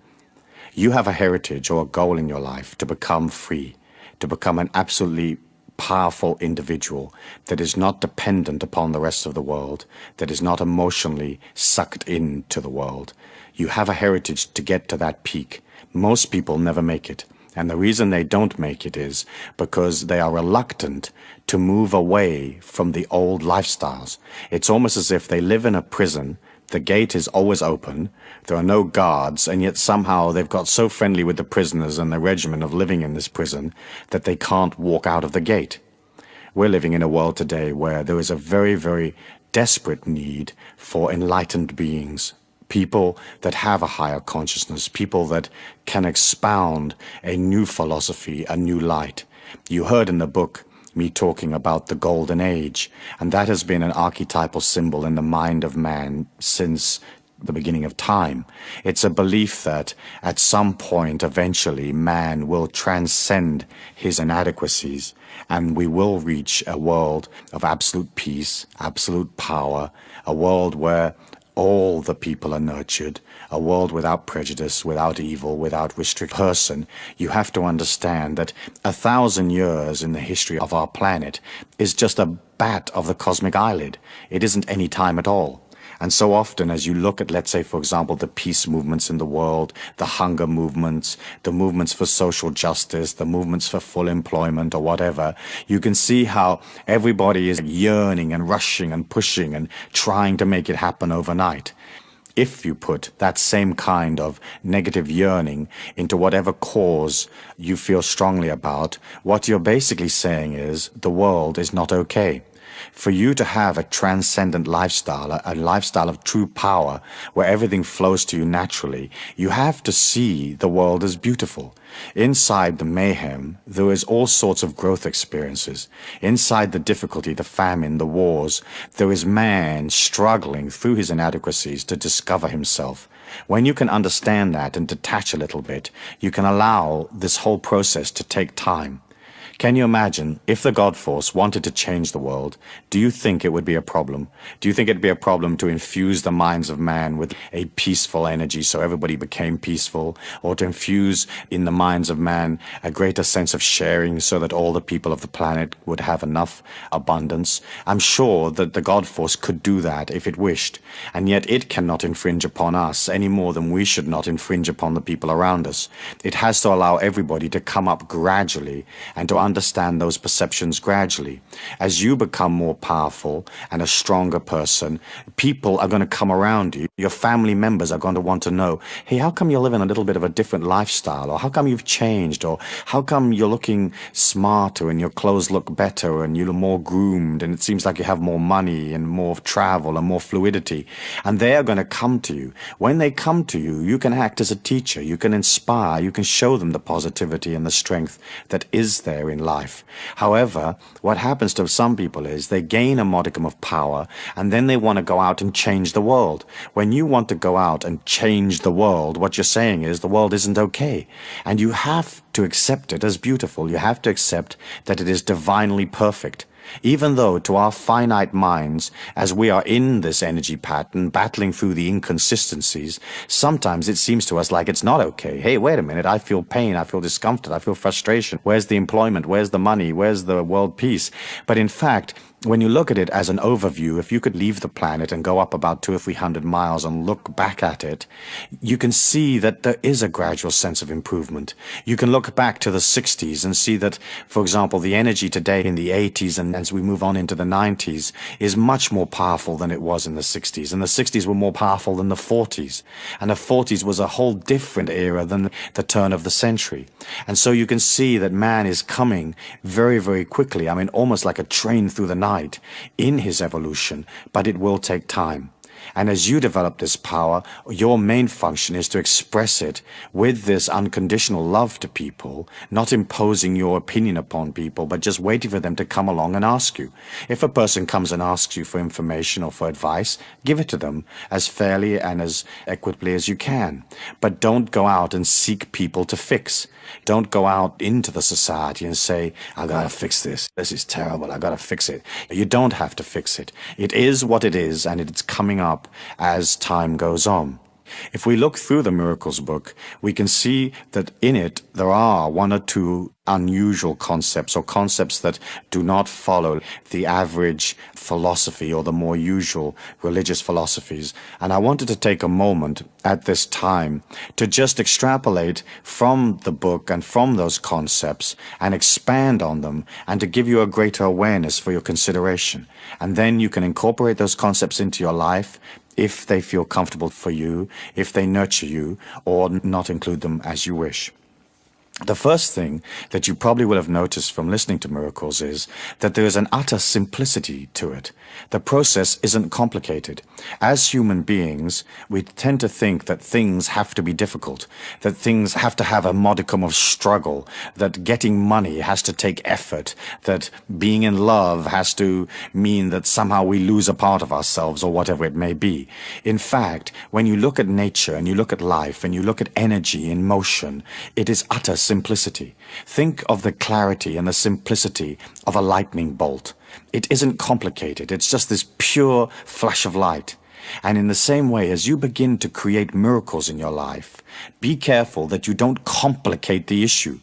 You have a heritage or a goal in your life to become free, to become an absolutely powerful individual that is not dependent upon the rest of the world, that is not emotionally sucked into the world. You have a heritage to get to that peak. Most people never make it. And the reason they don't make it is because they are reluctant to move away from the old lifestyles. It's almost as if they live in a prison The gate is always open, there are no guards, and yet somehow they've got so friendly with the prisoners and the regimen of living in this prison that they can't walk out of the gate. We're living in a world today where there is a very, very desperate need for enlightened beings, people that have a higher consciousness, people that can expound a new philosophy, a new light. You heard in the book me talking about the golden age, and that has been an archetypal symbol in the mind of man since the beginning of time. It's a belief that at some point eventually man will transcend his inadequacies and we will reach a world of absolute peace, absolute power, a world where all the people are nurtured, a world without prejudice, without evil, without restrict person. You have to understand that 1,000 years in the history of our planet is just a bat of the cosmic eyelid. It isn't any time at all. And so often as you look at, let's say, for example, the peace movements in the world, the hunger movements, the movements for social justice, the movements for full employment or whatever, you can see how everybody is yearning and rushing and pushing and trying to make it happen overnight. If you put that same kind of negative yearning into whatever cause you feel strongly about, what you're basically saying is the world is not okay. For you to have a transcendent lifestyle, a lifestyle of true power, where everything flows to you naturally, you have to see the world as beautiful. Inside the mayhem, there is all sorts of growth experiences. Inside the difficulty, the famine, the wars, there is man struggling through his inadequacies to discover himself. When you can understand that and detach a little bit, you can allow this whole process to take time. Can you imagine if the God Force wanted to change the world, do you think it would be a problem? Do you think it'd be a problem to infuse the minds of man with a peaceful energy so everybody became peaceful, or to infuse in the minds of man a greater sense of sharing so that all the people of the planet would have enough abundance? I'm sure that the God Force could do that if it wished, and yet it cannot infringe upon us any more than we should not infringe upon the people around us. It has to allow everybody to come up gradually and to understand those perceptions gradually. As you become more powerful and a stronger person, people are going to come around you. Your family members are going to want to know, hey, how come you're living a little bit of a different lifestyle? Or how come you've changed? Or how come you're looking smarter and your clothes look better and you're more groomed and it seems like you have more money and more travel and more fluidity? And they are going to come to you. When they come to you, you can act as a teacher. You can inspire. You can show them the positivity and the strength that is there in life. However, what happens to some people is they gain a modicum of power and then they want to go out and change the world. When you want to go out and change the world, what you're saying is the world isn't okay. And you have to accept it as beautiful. You have to accept that it is divinely perfect. Even though to our finite minds, as we are in this energy pattern, battling through the inconsistencies, sometimes it seems to us like it's not okay. Hey, wait a minute, I feel pain, I feel discomfort, I feel frustration. Where's the employment? Where's the money? Where's the world peace? But in fact, when you look at it as an overview, if you could leave the planet and go up about 200 or 300 miles and look back at it, you can see that there is a gradual sense of improvement. You can look back to the 60s and see that, for example, the energy today in the 80s and as we move on into the 90s is much more powerful than it was in the 60s. And the 60s were more powerful than the 40s. And the 40s was a whole different era than the turn of the century. And so you can see that man is coming very, very quickly. I mean, almost like a train through the night in his evolution, but it will take time. And as you develop this power, your main function is to express it with this unconditional love to people, not imposing your opinion upon people, but just waiting for them to come along and ask you. If a person comes and asks you for information or for advice, give it to them as fairly and as equitably as you can. But don't go out and seek people to fix. Don't go out into the society and say, I gotta fix this. This is terrible. I gotta fix it. You don't have to fix it. It is what it is, and it's coming up as time goes on. If we look through the Miracles book, we can see that in it there are one or two unusual concepts, or concepts that do not follow the average philosophy or the more usual religious philosophies. And I wanted to take a moment at this time to just extrapolate from the book and from those concepts and expand on them, and to give you a greater awareness for your consideration. And then you can incorporate those concepts into your life, if they feel comfortable for you, if they nurture you, or not include them as you wish. The first thing that you probably will have noticed from listening to miracles is that there is an utter simplicity to it. The process isn't complicated. As human beings, we tend to think that things have to be difficult, that things have to have a modicum of struggle, that getting money has to take effort, that being in love has to mean that somehow we lose a part of ourselves or whatever it may be. In fact, when you look at nature and you look at life and you look at energy in motion, it is utter simplicity. Think of the clarity and the simplicity of a lightning bolt. It isn't complicated. It's just this pure flash of light. And in the same way, as you begin to create miracles in your life, be careful that you don't complicate the issue.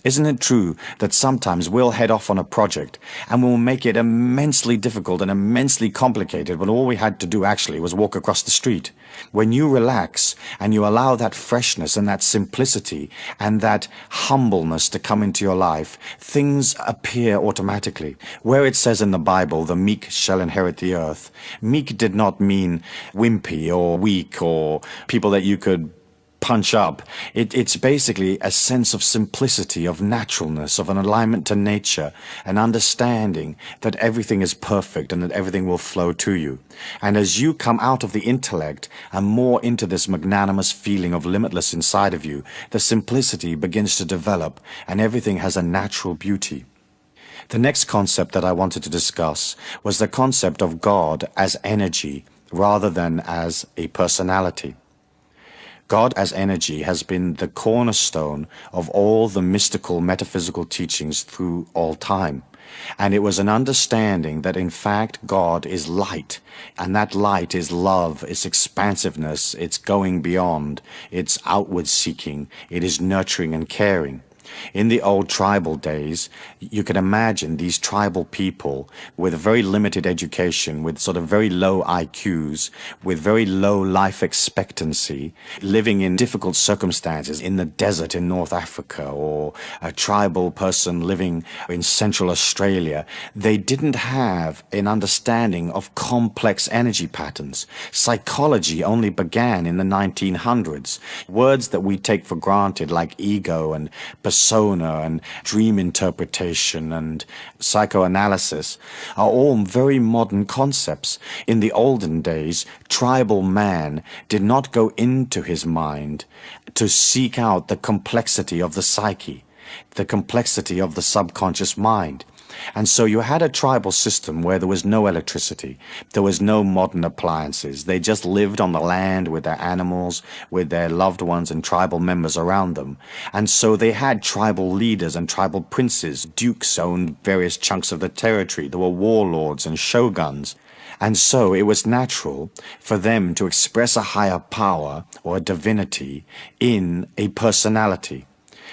Isn't it true that sometimes we'll head off on a project and we'll make it immensely difficult and immensely complicated when all we had to do actually was walk across the street? When you relax and you allow that freshness and that simplicity and that humbleness to come into your life, things appear automatically. Where it says in the Bible, the meek shall inherit the earth, meek did not mean wimpy or weak or people that you could punch up. It's basically a sense of simplicity, of naturalness, of an alignment to nature, an understanding that everything is perfect and that everything will flow to you. And as you come out of the intellect and more into this magnanimous feeling of limitless inside of you, the simplicity begins to develop and everything has a natural beauty. The next concept that I wanted to discuss was the concept of God as energy rather than as a personality. God as energy has been the cornerstone of all the mystical metaphysical teachings through all time. And it was an understanding that in fact God is light, and that light is love, it's expansiveness, it's going beyond, it's outward seeking, it is nurturing and caring. In the old tribal days, you can imagine these tribal people with a very limited education, with sort of very low IQs, with very low life expectancy, living in difficult circumstances in the desert in North Africa, or a tribal person living in Central Australia. They didn't have an understanding of complex energy patterns. Psychology only began in the 1900s. Words that we take for granted like ego and persona and dream interpretation and psychoanalysis are all very modern concepts. In the olden days, tribal man did not go into his mind to seek out the complexity of the psyche, the complexity of the subconscious mind. And so you had a tribal system where there was no electricity, there was no modern appliances. They just lived on the land with their animals, with their loved ones and tribal members around them. And so they had tribal leaders and tribal princes. Dukes owned various chunks of the territory. There were warlords and shoguns. And so it was natural for them to express a higher power or a divinity in a personality.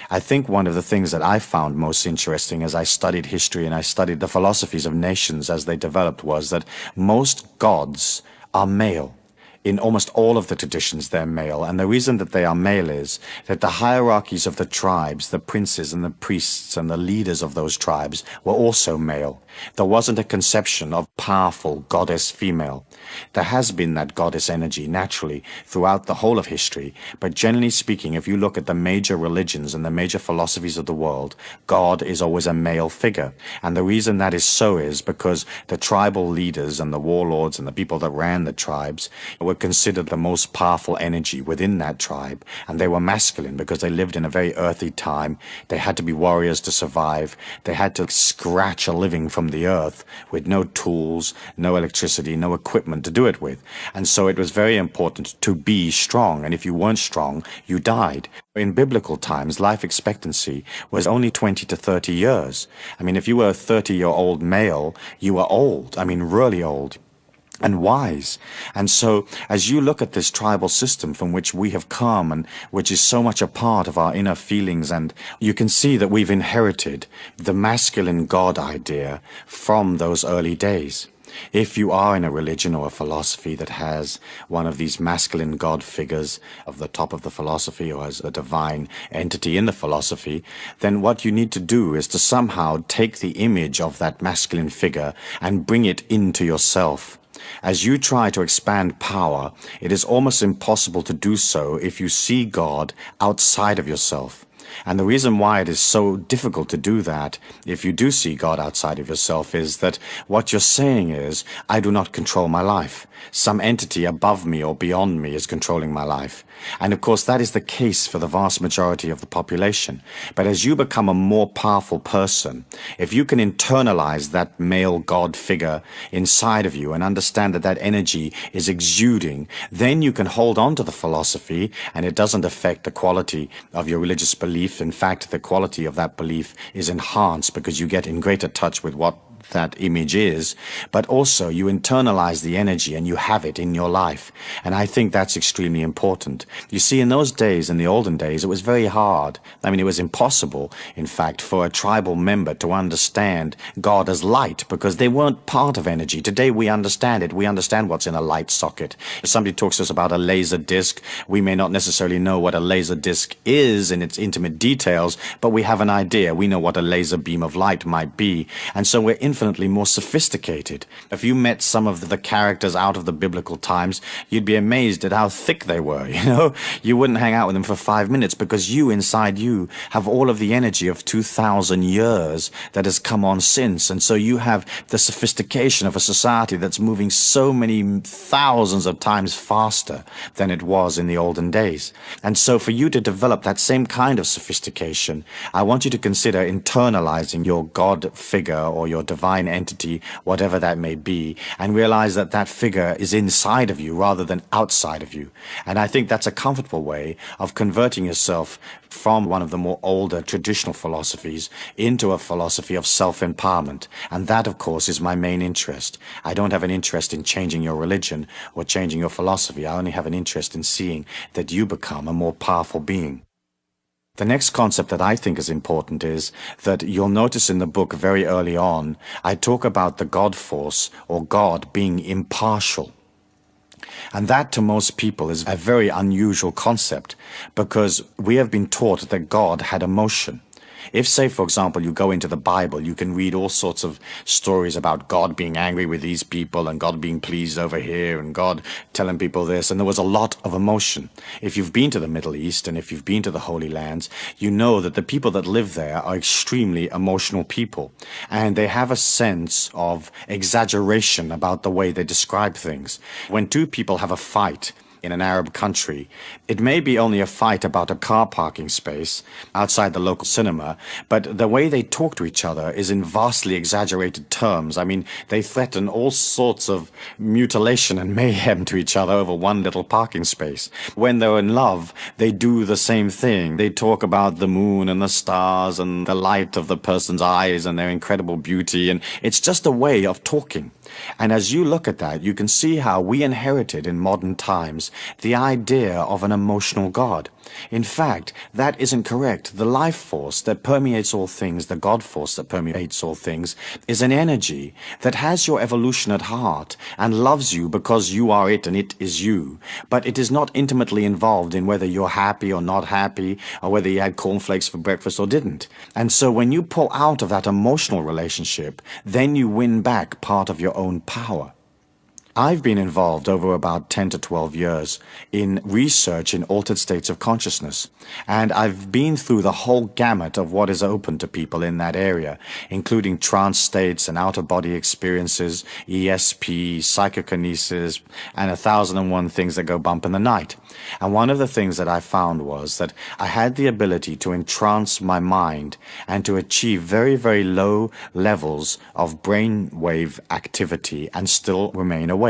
I think one of the things that I found most interesting as I studied history and I studied the philosophies of nations as they developed was that most gods are male. In almost all of the traditions, they're male. And the reason that they are male is that the hierarchies of the tribes, the princes and the priests and the leaders of those tribes were also male. There wasn't a conception of powerful goddess female. There has been that goddess energy naturally throughout the whole of history, but generally speaking, if you look at the major religions and the major philosophies of the world, God is always a male figure. And the reason that is so is because the tribal leaders and the warlords and the people that ran the tribes were considered the most powerful energy within that tribe, and they were masculine because they lived in a very earthy time. They had to be warriors to survive. They had to scratch a living from the earth with no tools, no electricity, no equipment to do it with. And so it was very important to be strong, and if you weren't strong, you died. In biblical times, life expectancy was only 20 to 30 years. I mean, if you were a 30-year-old male, you were old. I mean, really old. And wise. And so as you look at this tribal system from which we have come and which is so much a part of our inner feelings, and you can see that we've inherited the masculine God idea from those early days. If you are in a religion or a philosophy that has one of these masculine God figures of the top of the philosophy or as a divine entity in the philosophy, then what you need to do is to somehow take the image of that masculine figure and bring it into yourself. As you try to expand power, it is almost impossible to do so if you see God outside of yourself. And the reason why it is so difficult to do that, if you do see God outside of yourself, is that what you're saying is, I do not control my life. Some entity above me or beyond me is controlling my life. And of course, that is the case for the vast majority of the population. But as you become a more powerful person, if you can internalize that male God figure inside of you and understand that that energy is exuding, then you can hold on to the philosophy and it doesn't affect the quality of your religious belief. In fact, the quality of that belief is enhanced because you get in greater touch with what that image is, but also you internalize the energy and you have it in your life. And I think that's extremely important. You see, in those days, in the olden days, it was very hard. I mean, it was impossible, in fact, for a tribal member to understand God as light because they weren't part of energy. Today we understand it. We understand what's in a light socket. If somebody talks to us about a laser disc, we may not necessarily know what a laser disc is in its intimate details, but we have an idea. We know what a laser beam of light might be. And so we're infinitely more sophisticated. If you met some of the characters out of the biblical times, you'd be amazed at how thick they were, you know? You wouldn't hang out with them for 5 minutes because you, inside you, have all of the energy of 2,000 years that has come on since. And so you have the sophistication of a society that's moving so many thousands of times faster than it was in the olden days. And so for you to develop that same kind of sophistication, I want you to consider internalizing your God figure or your divine entity, whatever that may be, and realize that that figure is inside of you rather than outside of you. And I think that's a comfortable way of converting yourself from one of the more older traditional philosophies into a philosophy of self-empowerment. And that, of course, is my main interest. I don't have an interest in changing your religion or changing your philosophy. I only have an interest in seeing that you become a more powerful being. The next concept that I think is important is that you'll notice in the book very early on, I talk about the God force or God being impartial. And that to most people is a very unusual concept because we have been taught that God had emotion. If, say, for example, you go into the Bible, you can read all sorts of stories about God being angry with these people and God being pleased over here and God telling people this, and there was a lot of emotion. If you've been to the Middle East and if you've been to the Holy Lands, you know that the people that live there are extremely emotional people, and they have a sense of exaggeration about the way they describe things. When two people have a fight in an Arab country, it may be only a fight about a car parking space outside the local cinema, but the way they talk to each other is in vastly exaggerated terms. I mean, they threaten all sorts of mutilation and mayhem to each other over one little parking space. When they're in love, they do the same thing. They talk about the moon and the stars and the light of the person's eyes and their incredible beauty, and it's just a way of talking. And as you look at that, you can see how we inherited in modern times the idea of an emotional God. In fact, that isn't correct. The life force that permeates all things, the God force that permeates all things, is an energy that has your evolution at heart and loves you because you are it and it is you. But it is not intimately involved in whether you're happy or not happy, or whether you had cornflakes for breakfast or didn't. And so when you pull out of that emotional relationship, then you win back part of your own power. I've been involved over about 10 to 12 years in research in altered states of consciousness, and I've been through the whole gamut of what is open to people in that area, including trance states and out-of-body experiences, ESP, psychokinesis, and 1,001 things that go bump in the night. And one of the things that I found was that I had the ability to entrance my mind and to achieve very, very low levels of brainwave activity and still remain awake.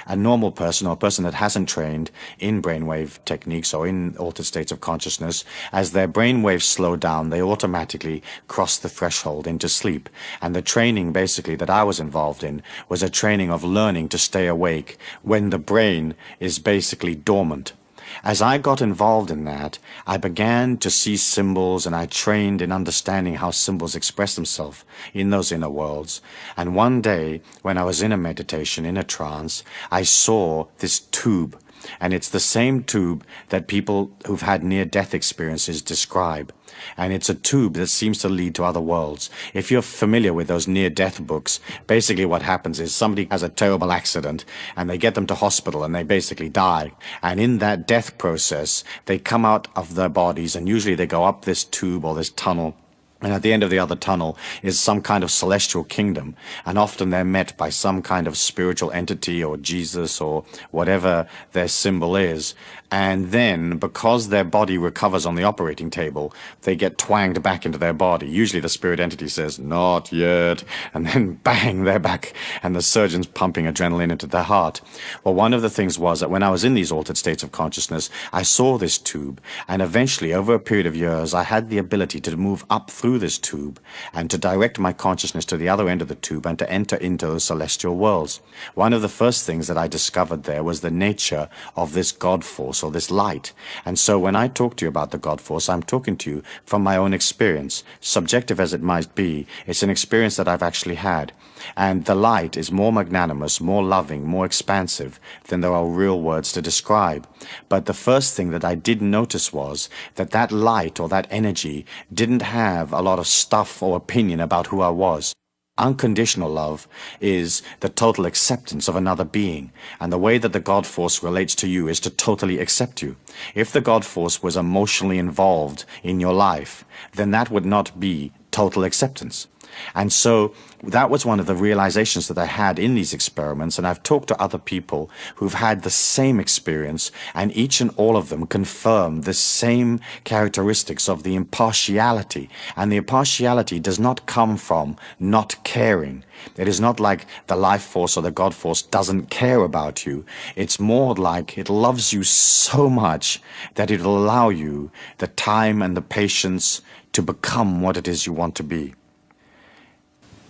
A normal person, or a person that hasn't trained in brainwave techniques or in altered states of consciousness, as their brainwaves slow down, they automatically cross the threshold into sleep. And the training basically that I was involved in was a training of learning to stay awake when the brain is basically dormant. As I got involved in that, I began to see symbols, and I trained in understanding how symbols express themselves in those inner worlds. And one day, when I was in a meditation, in a trance, I saw this tube. And it's the same tube that people who've had near-death experiences describe. and it's a tube that seems to lead to other worlds. If you're familiar with those near-death books, basically what happens is somebody has a terrible accident, and they get them to hospital, and they basically die. And in that death process, they come out of their bodies, and usually they go up this tube or this tunnel, and at the end of the other tunnel is some kind of celestial kingdom. And often they're met by some kind of spiritual entity or Jesus or whatever their symbol is. And then, because their body recovers on the operating table, they get twanged back into their body. Usually the spirit entity says, "Not yet." And then bang, they're back. And the surgeon's pumping adrenaline into their heart. Well, one of the things was that when I was in these altered states of consciousness, I saw this tube. And eventually, over a period of years, I had the ability to move up through this tube and to direct my consciousness to the other end of the tube and to enter into those celestial worlds. One of the first things that I discovered there was the nature of this God force, or this light. And so when I talk to you about the God force, I'm talking to you from my own experience. Subjective as it might be, it's an experience that I've actually had. And the light is more magnanimous, more loving, more expansive than there are real words to describe. But the first thing that I did notice was that that light or that energy didn't have a lot of stuff or opinion about who I was. Unconditional love is the total acceptance of another being, and the way that the God force relates to you is to totally accept you. If the God force was emotionally involved in your life, then that would not be total acceptance. And so that was one of the realizations that I had in these experiments, and I've talked to other people who've had the same experience, and each and all of them confirm the same characteristics of the impartiality. And the impartiality does not come from not caring. It is not like the life force or the God force doesn't care about you. It's more like it loves you so much that it will allow you the time and the patience to become what it is you want to be.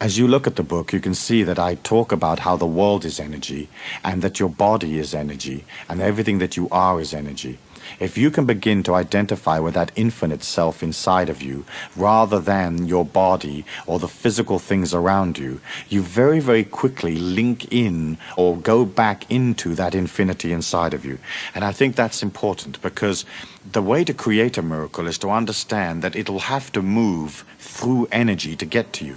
As you look at the book, you can see that I talk about how the world is energy, and that your body is energy, and everything that you are is energy. If you can begin to identify with that infinite self inside of you, rather than your body or the physical things around you, you very, very quickly link in or go back into that infinity inside of you. And I think that's important, because the way to create a miracle is to understand that it'll have to move through energy to get to you.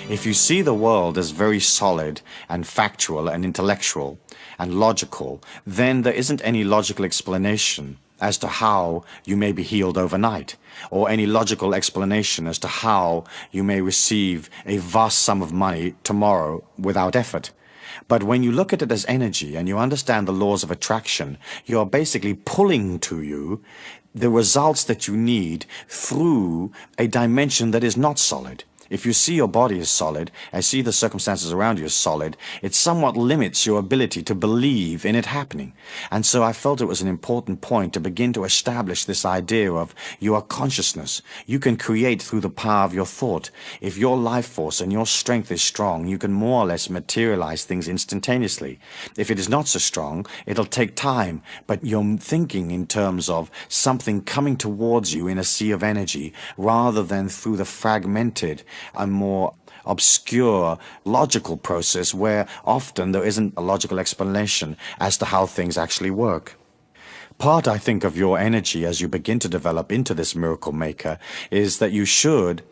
If you see the world as very solid and factual and intellectual and logical, then there isn't any logical explanation as to how you may be healed overnight, or any logical explanation as to how you may receive a vast sum of money tomorrow without effort. But when you look at it as energy and you understand the laws of attraction, you are basically pulling to you the results that you need through a dimension that is not solid. If you see your body as solid, and see the circumstances around you as solid, it somewhat limits your ability to believe in it happening. And so I felt it was an important point to begin to establish this idea of you are consciousness. You can create through the power of your thought. If your life force and your strength is strong, you can more or less materialize things instantaneously. If it is not so strong, it'll take time, but you're thinking in terms of something coming towards you in a sea of energy, rather than through the fragmented a more obscure logical process where often there isn't a logical explanation as to how things actually work. Part, I think, of your energy as you begin to develop into this miracle maker is that you should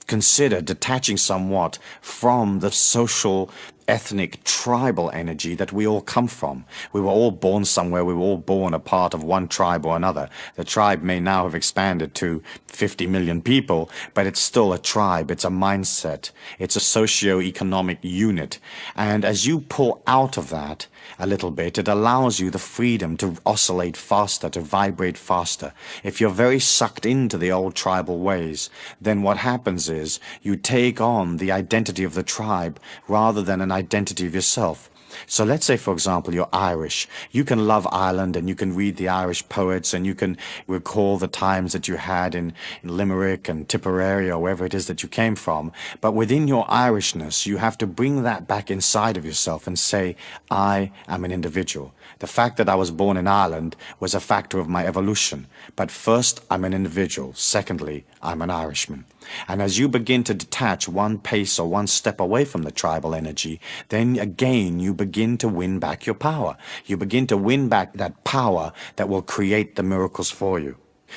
consider detaching somewhat from the social ethnic, tribal energy that we all come from. We were all born somewhere. We were all born a part of one tribe or another. The tribe may now have expanded to 50 million people, but it's still a tribe. It's a mindset. It's a socio-economic unit. And as you pull out of that a little bit, it allows you the freedom to oscillate faster, to vibrate faster. If you're very sucked into the old tribal ways, then what happens is you take on the identity of the tribe rather than an identity of yourself. So let's say, for example, you're Irish. You can love Ireland and you can read the Irish poets and you can recall the times that you had in Limerick and Tipperary or wherever it is that you came from. But within your Irishness, you have to bring that back inside of yourself and say, I am an individual. The fact that I was born in Ireland was a factor of my evolution. But first, I'm an individual. Secondly, I'm an Irishman. And as you begin to detach one pace or one step away from the tribal energy, then again you begin to win back your power. You begin to win back that power that will create the miracles for you.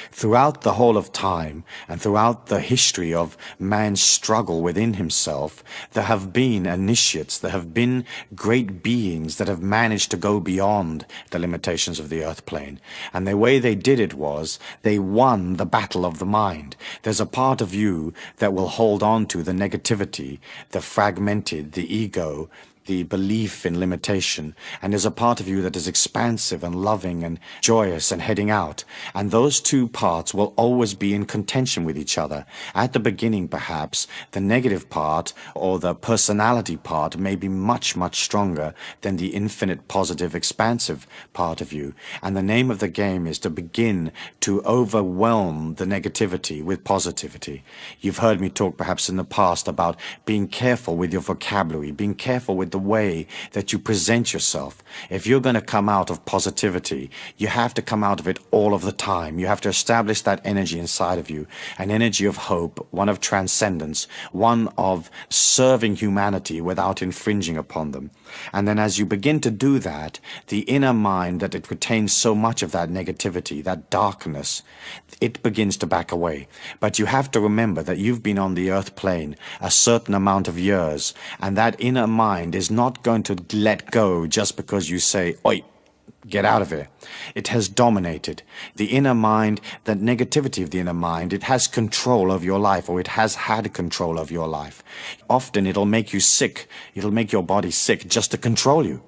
Throughout the whole of time and throughout the history of man's struggle within himself, there have been initiates, there have been great beings that have managed to go beyond the limitations of the earth plane. And the way they did it was they won the battle of the mind. There's a part of you that will hold on to the negativity, the fragmented, the ego, the belief in limitation, and there's a part of you that is expansive and loving and joyous and heading out. And those two parts will always be in contention with each other. At the beginning, perhaps, the negative part or the personality part may be much, much stronger than the infinite, positive, expansive part of you. And the name of the game is to begin to overwhelm the negativity with positivity. You've heard me talk perhaps in the past about being careful with your vocabulary, being careful with the way that you present yourself. If you're going to come out of positivity, you have to come out of it all of the time. You have to establish that energy inside of you, an energy of hope, one of transcendence, one of serving humanity without infringing upon them. And then as you begin to do that, the inner mind that it retains so much of that negativity, that darkness, it begins to back away. But you have to remember that you've been on the earth plane a certain amount of years, and that inner mind is not going to let go just because you say, oi, get out of it. It has dominated. The inner mind, that negativity of the inner mind, it has control of your life, or it has had control of your life. Often it'll make you sick. It'll make your body sick just to control you.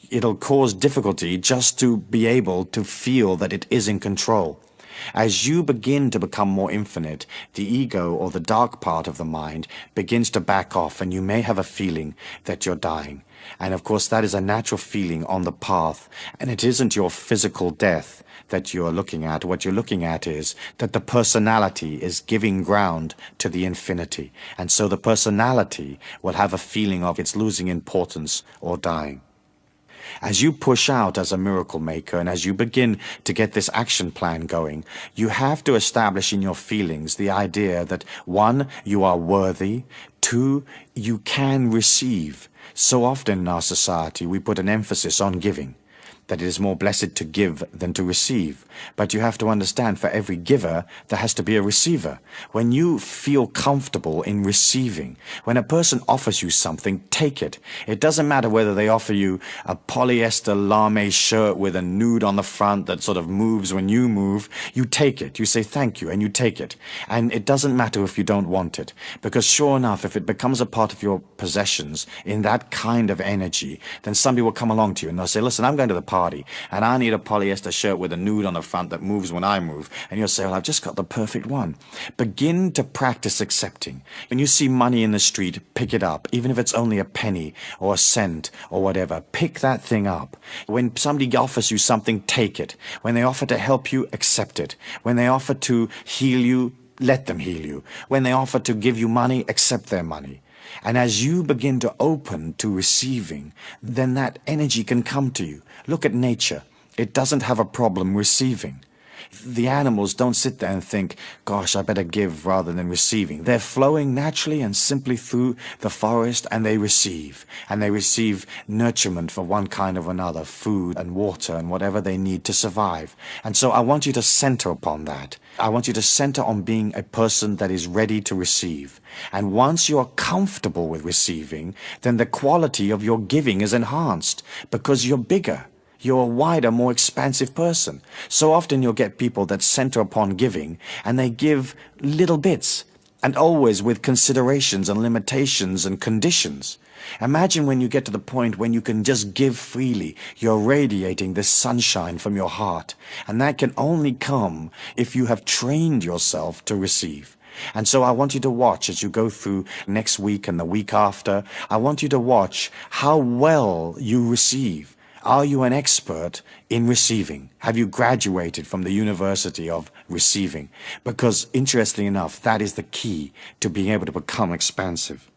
It'll cause difficulty just to be able to feel that it is in control. As you begin to become more infinite, the ego or the dark part of the mind begins to back off, and you may have a feeling that you're dying. And of course that is a natural feeling on the path, and it isn't your physical death that you're looking at. What you're looking at is that the personality is giving ground to the infinity, and so the personality will have a feeling of it's losing importance or dying. As you push out as a miracle maker, and as you begin to get this action plan going, you have to establish in your feelings the idea that 1, you are worthy, 2, you can receive. So often in our society we put an emphasis on giving, that it is more blessed to give than to receive. But you have to understand, for every giver, there has to be a receiver. When you feel comfortable in receiving, when a person offers you something, take it. It doesn't matter whether they offer you a polyester lame shirt with a nude on the front that sort of moves when you move. You take it. You say thank you, and you take it. And it doesn't matter if you don't want it, because sure enough, if it becomes a part of your possessions in that kind of energy, then somebody will come along to you and they'll say, listen, I'm going to the party, and I need a polyester shirt with a nude on the front that moves when I move. And you'll say, well, I've just got the perfect one. Begin to practice accepting. When you see money in the street, pick it up. Even if it's only a penny or a cent or whatever, pick that thing up. When somebody offers you something, take it. When they offer to help you, accept it. When they offer to heal you, let them heal you. When they offer to give you money, accept their money. And as you begin to open to receiving, then that energy can come to you. Look at nature. It doesn't have a problem receiving. The animals don't sit there and think, gosh, I better give rather than receiving. They're flowing naturally and simply through the forest, and they receive. And they receive nurturement for one kind or another, food and water and whatever they need to survive. And so I want you to center upon that. I want you to center on being a person that is ready to receive. And once you are comfortable with receiving, then the quality of your giving is enhanced because you're bigger. You're a wider, more expansive person. So often you'll get people that center upon giving, and they give little bits, and always with considerations and limitations and conditions. Imagine when you get to the point when you can just give freely. You're radiating this sunshine from your heart, and that can only come if you have trained yourself to receive. And so I want you to watch as you go through next week and the week after. I want you to watch how well you receive. Are you an expert in receiving? Have you graduated from the university of receiving? Because, interestingly enough, that is the key to being able to become expansive.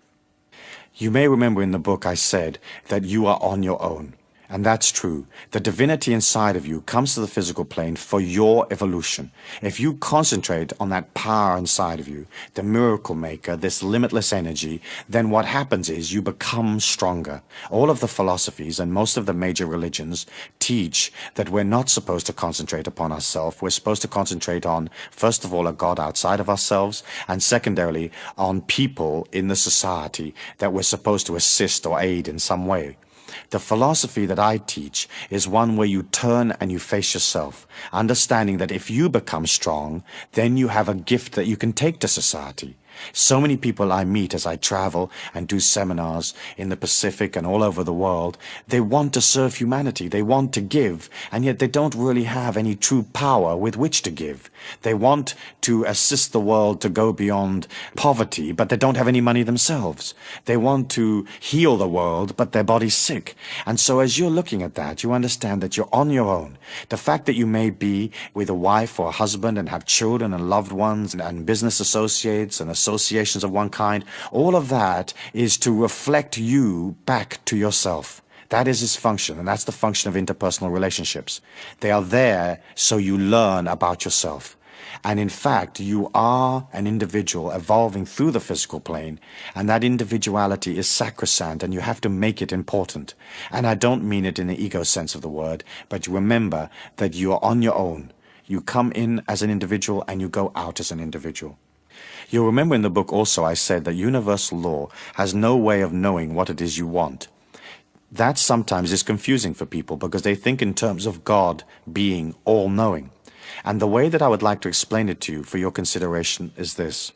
You may remember in the book I said that you are on your own. And that's true. The divinity inside of you comes to the physical plane for your evolution. If you concentrate on that power inside of you, the miracle maker, this limitless energy, then what happens is you become stronger. All of the philosophies and most of the major religions teach that we're not supposed to concentrate upon ourselves. We're supposed to concentrate on, first of all, a God outside of ourselves, and secondarily, on people in the society that we're supposed to assist or aid in some way. The philosophy that I teach is one where you turn and you face yourself, understanding that if you become strong, then you have a gift that you can take to society. So many people I meet as I travel and do seminars in the Pacific and all over the world, they want to serve humanity, they want to give, and yet they don't really have any true power with which to give. They want to assist the world to go beyond poverty, but they don't have any money themselves. They want to heal the world, but their body's sick. And so as you're looking at that, you understand that you're on your own. The fact that you may be with a wife or a husband and have children and loved ones and business associates and associations of one kind, all of that is to reflect you back to yourself. That is its function, and that's the function of interpersonal relationships. They are there so you learn about yourself. And in fact, you are an individual evolving through the physical plane, and that individuality is sacrosanct, and you have to make it important. And I don't mean it in the ego sense of the word, but you remember that you are on your own. You come in as an individual, and you go out as an individual. You'll remember in the book also I said that universal law has no way of knowing what it is you want. That sometimes is confusing for people because they think in terms of God being all-knowing. And the way that I would like to explain it to you for your consideration is this.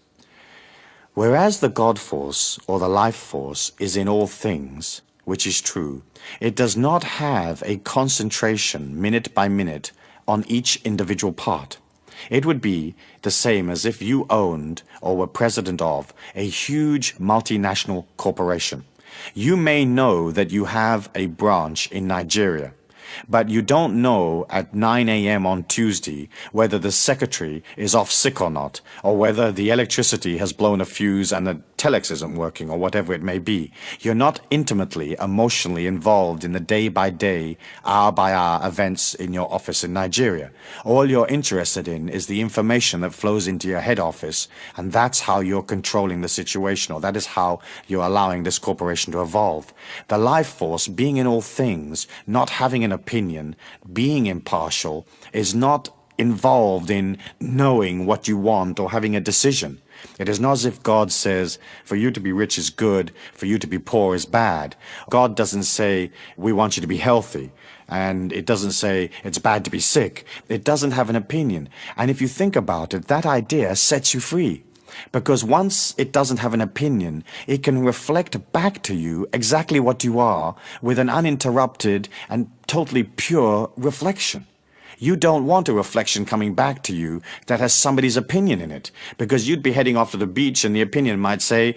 Whereas the God force or the life force is in all things, which is true, it does not have a concentration minute by minute on each individual part. It would be the same as if you owned or were president of a huge multinational corporation. You may know that you have a branch in Nigeria, but you don't know at 9 a.m. on Tuesday whether the secretary is off sick or not, or whether the electricity has blown a fuse and the telex isn't working, or whatever it may be. You're not intimately, emotionally involved in the day-by-day, hour-by-hour events in your office in Nigeria. All you're interested in is the information that flows into your head office, and that's how you're controlling the situation, or that is how you're allowing this corporation to evolve. The life force, being in all things, not having an opinion, being impartial, is not involved in knowing what you want or having a decision. It is not as if God says, for you to be rich is good, for you to be poor is bad. God doesn't say, we want you to be healthy. And it doesn't say, it's bad to be sick. It doesn't have an opinion. And if you think about it, that idea sets you free. Because once it doesn't have an opinion, it can reflect back to you exactly what you are with an uninterrupted and totally pure reflection. You don't want a reflection coming back to you that has somebody's opinion in it, because you'd be heading off to the beach and the opinion might say,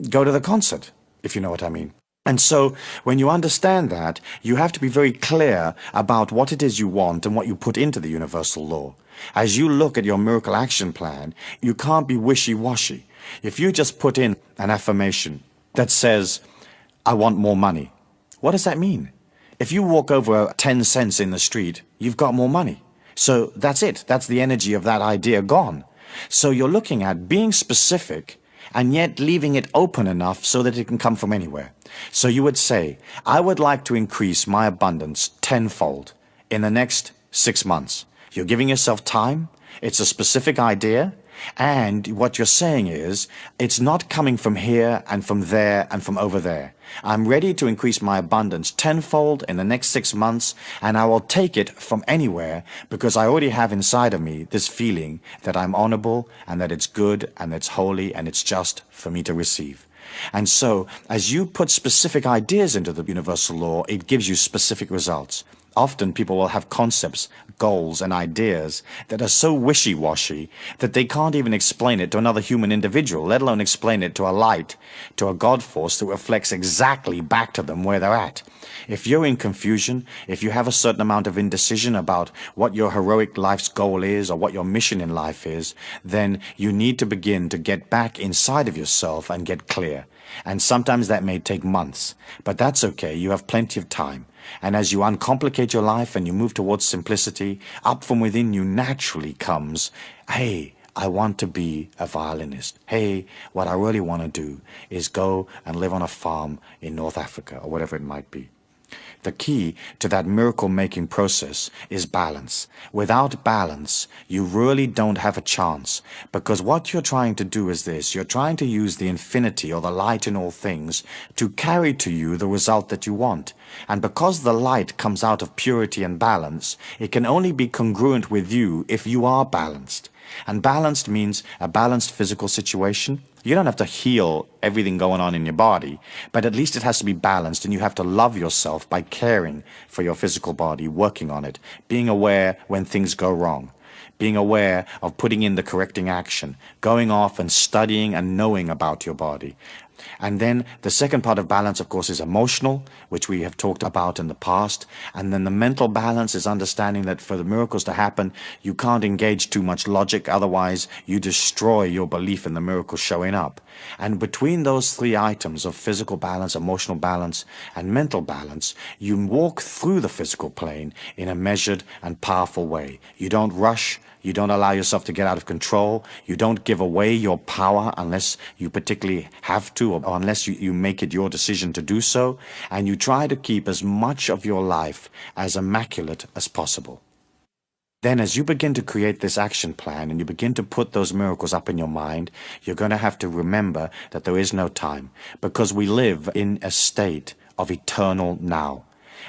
go to the concert, if you know what I mean. And so when you understand that, you have to be very clear about what it is you want and what you put into the universal law. As you look at your miracle action plan, you can't be wishy-washy. If you just put in an affirmation that says, I want more money, what does that mean? If you walk over 10 cents in the street, you've got more money. So that's it. That's the energy of that idea gone. So you're looking at being specific and yet leaving it open enough so that it can come from anywhere. So you would say, I would like to increase my abundance tenfold in the next 6 months. You're giving yourself time. It's a specific idea. And what you're saying is, it's not coming from here and from there and from over there. I'm ready to increase my abundance tenfold in the next 6 months, and I will take it from anywhere because I already have inside of me this feeling that I'm honorable and that it's good and it's holy and it's just for me to receive. And so, as you put specific ideas into the universal law, it gives you specific results. Often people will have concepts, goals, and ideas that are so wishy-washy that they can't even explain it to another human individual, let alone explain it to a light, to a God force that reflects exactly back to them where they're at. If you're in confusion, if you have a certain amount of indecision about what your heroic life's goal is or what your mission in life is, then you need to begin to get back inside of yourself and get clear. And sometimes that may take months, but that's okay. You have plenty of time. And as you uncomplicate your life and you move towards simplicity, up from within you naturally comes, hey, I want to be a violinist. Hey, what I really want to do is go and live on a farm in North Africa or whatever it might be. The key to that miracle-making process is balance. Without balance, you really don't have a chance, because what you're trying to do is this. You're trying to use the infinity or the light in all things to carry to you the result that you want. And because the light comes out of purity and balance, it can only be congruent with you if you are balanced. And balanced means a balanced physical situation. You don't have to heal everything going on in your body, but at least it has to be balanced, and you have to love yourself by caring for your physical body, working on it, being aware when things go wrong, being aware of putting in the correcting action, going off and studying and knowing about your body. And then the second part of balance, of course, is emotional, which we have talked about in the past. And then the mental balance is understanding that for the miracles to happen, you can't engage too much logic. Otherwise, you destroy your belief in the miracle showing up. And between those three items of physical balance, emotional balance, and mental balance, you walk through the physical plane in a measured and powerful way. You don't rush. You don't allow yourself to get out of control. You don't give away your power unless you particularly have to, or unless you make it your decision to do so. And you try to keep as much of your life as immaculate as possible. Then as you begin to create this action plan and you begin to put those miracles up in your mind, you're going to have to remember that there is no time, because we live in a state of eternal now.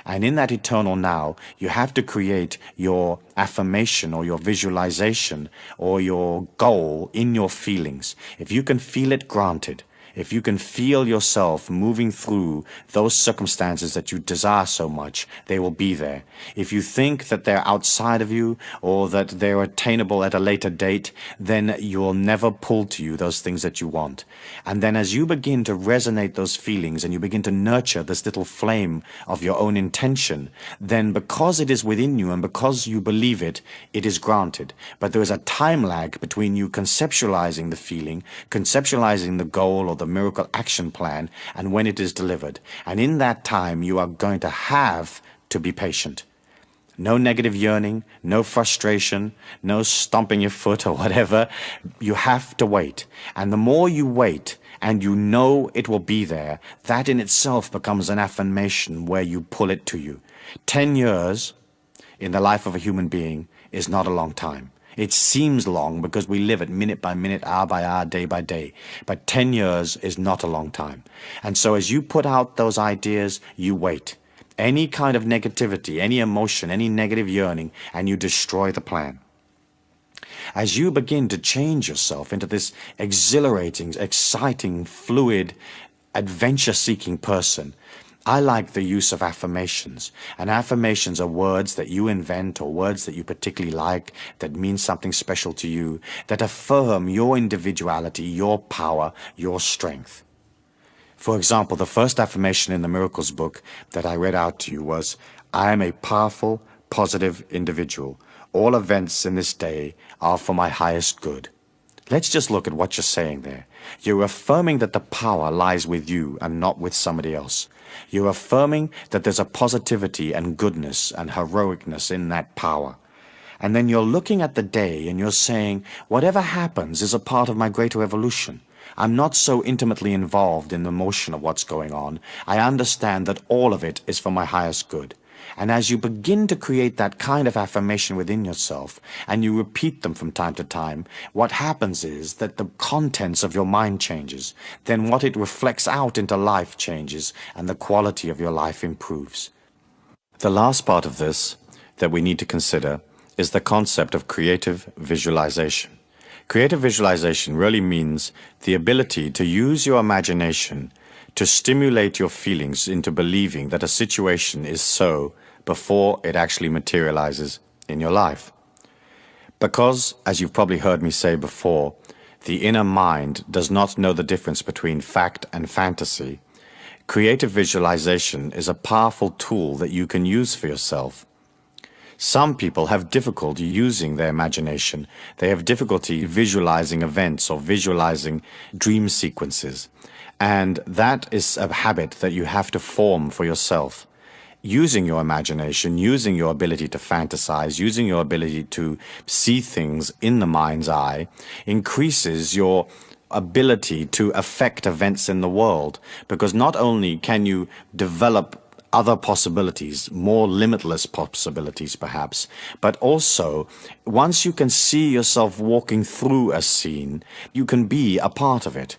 And in that eternal now, you have to create your affirmation or your visualization or your goal in your feelings. If you can feel it, granted. If you can feel yourself moving through those circumstances that you desire so much, they will be there. If you think that they're outside of you or that they're attainable at a later date, then you'll never pull to you those things that you want. And then as you begin to resonate those feelings and you begin to nurture this little flame of your own intention, then because it is within you and because you believe it, it is granted. But there is a time lag between you conceptualizing the feeling, conceptualizing the goal or the miracle action plan, and when it is delivered. And in that time, you are going to have to be patient. No negative yearning, no frustration, no stomping your foot or whatever. You have to wait. And the more you wait, and you know it will be there, that in itself becomes an affirmation where you pull it to you. 10 years in the life of a human being is not a long time. It seems long because we live it minute by minute, hour by hour, day by day. But 10 years is not a long time. And so as you put out those ideas, you wait. Any kind of negativity, any emotion, any negative yearning, and you destroy the plan. As you begin to change yourself into this exhilarating, exciting, fluid, adventure-seeking person, I like the use of affirmations. And affirmations are words that you invent or words that you particularly like, that mean something special to you, that affirm your individuality, your power, your strength. For example, the first affirmation in the Miracles book that I read out to you was, I am a powerful, positive individual. All events in this day are for my highest good. Let's just look at what you're saying there. You're affirming that the power lies with you and not with somebody else. You're affirming that there's a positivity and goodness and heroicness in that power. And then you're looking at the day and you're saying, whatever happens is a part of my greater evolution. I'm not so intimately involved in the motion of what's going on. I understand that all of it is for my highest good. And as you begin to create that kind of affirmation within yourself, and you repeat them from time to time, what happens is that the contents of your mind changes. Then what it reflects out into life changes, and the quality of your life improves. The last part of this that we need to consider is the concept of creative visualization. Creative visualization really means the ability to use your imagination to stimulate your feelings into believing that a situation is so before it actually materializes in your life. Because, as you've probably heard me say before, the inner mind does not know the difference between fact and fantasy, creative visualization is a powerful tool that you can use for yourself. Some people have difficulty using their imagination. They have difficulty visualizing events or visualizing dream sequences. And that is a habit that you have to form for yourself. Using your imagination, using your ability to fantasize, using your ability to see things in the mind's eye, increases your ability to affect events in the world. Because not only can you develop other possibilities, more limitless possibilities perhaps, but also once you can see yourself walking through a scene, you can be a part of it.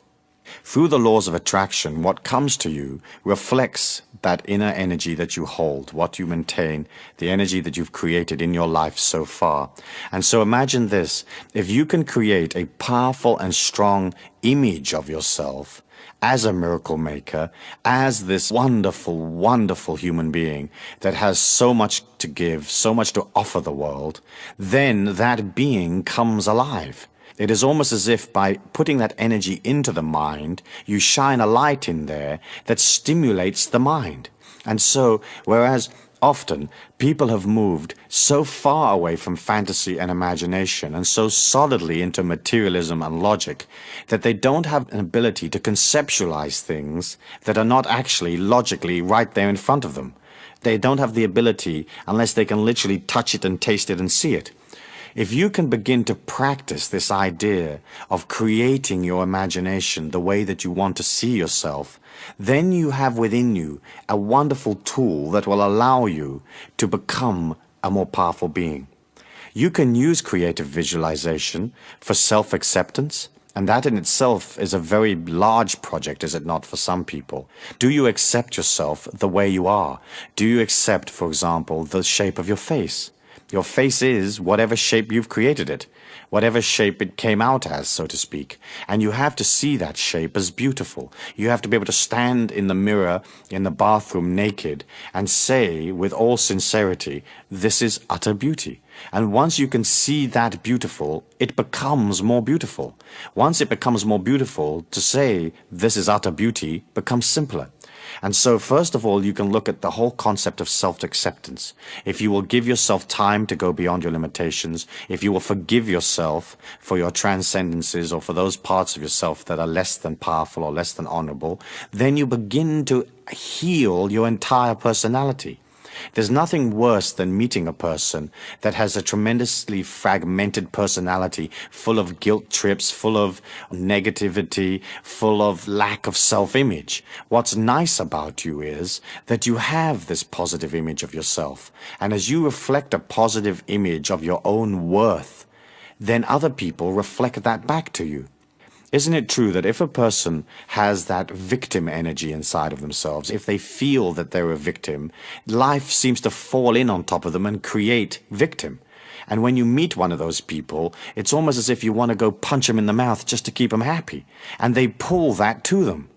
Through the laws of attraction, what comes to you reflects that inner energy that you hold, what you maintain, the energy that you've created in your life so far. And so imagine this, if you can create a powerful and strong image of yourself as a miracle maker, as this wonderful, wonderful human being that has so much to give, so much to offer the world, then that being comes alive. It is almost as if by putting that energy into the mind, you shine a light in there that stimulates the mind. And so, whereas often people have moved so far away from fantasy and imagination and so solidly into materialism and logic that they don't have an ability to conceptualize things that are not actually logically right there in front of them. They don't have the ability unless they can literally touch it and taste it and see it. If you can begin to practice this idea of creating your imagination the way that you want to see yourself, then you have within you a wonderful tool that will allow you to become a more powerful being. You can use creative visualization for self-acceptance, and that in itself is a very large project, is it not, for some people? Do you accept yourself the way you are? Do you accept, for example, the shape of your face? Your face is whatever shape you've created it, whatever shape it came out as, so to speak. And you have to see that shape as beautiful. You have to be able to stand in the mirror in the bathroom naked and say with all sincerity, this is utter beauty. And once you can see that beautiful, it becomes more beautiful. Once it becomes more beautiful, to say this is utter beauty becomes simpler. And so first of all, you can look at the whole concept of self-acceptance. If you will give yourself time to go beyond your limitations, if you will forgive yourself for your transcendences or for those parts of yourself that are less than powerful or less than honorable, then you begin to heal your entire personality. There's nothing worse than meeting a person that has a tremendously fragmented personality, full of guilt trips, full of negativity, full of lack of self-image. What's nice about you is that you have this positive image of yourself. And as you reflect a positive image of your own worth, then other people reflect that back to you. Isn't it true that if a person has that victim energy inside of themselves, if they feel that they're a victim, life seems to fall in on top of them and create victim? And when you meet one of those people, it's almost as if you want to go punch them in the mouth just to keep them happy. And they pull that to them.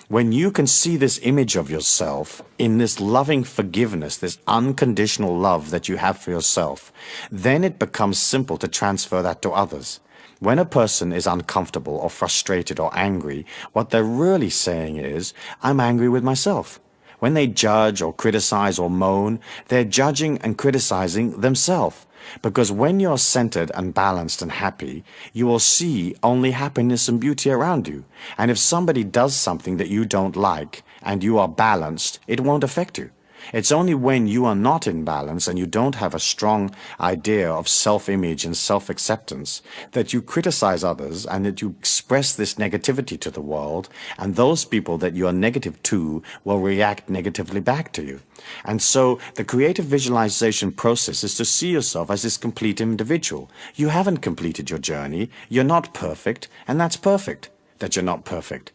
When you can see this image of yourself in this loving forgiveness, this unconditional love that you have for yourself, then it becomes simple to transfer that to others. When a person is uncomfortable or frustrated or angry, what they're really saying is, I'm angry with myself. When they judge or criticize or moan, they're judging and criticizing themselves. Because when you're centered and balanced and happy, you will see only happiness and beauty around you. And if somebody does something that you don't like and you are balanced, it won't affect you. It's only when you are not in balance and you don't have a strong idea of self-image and self-acceptance that you criticize others and that you express this negativity to the world, and those people that you are negative to will react negatively back to you. And so the creative visualization process is to see yourself as this complete individual. You haven't completed your journey. You're not perfect, and that's perfect that you're not perfect.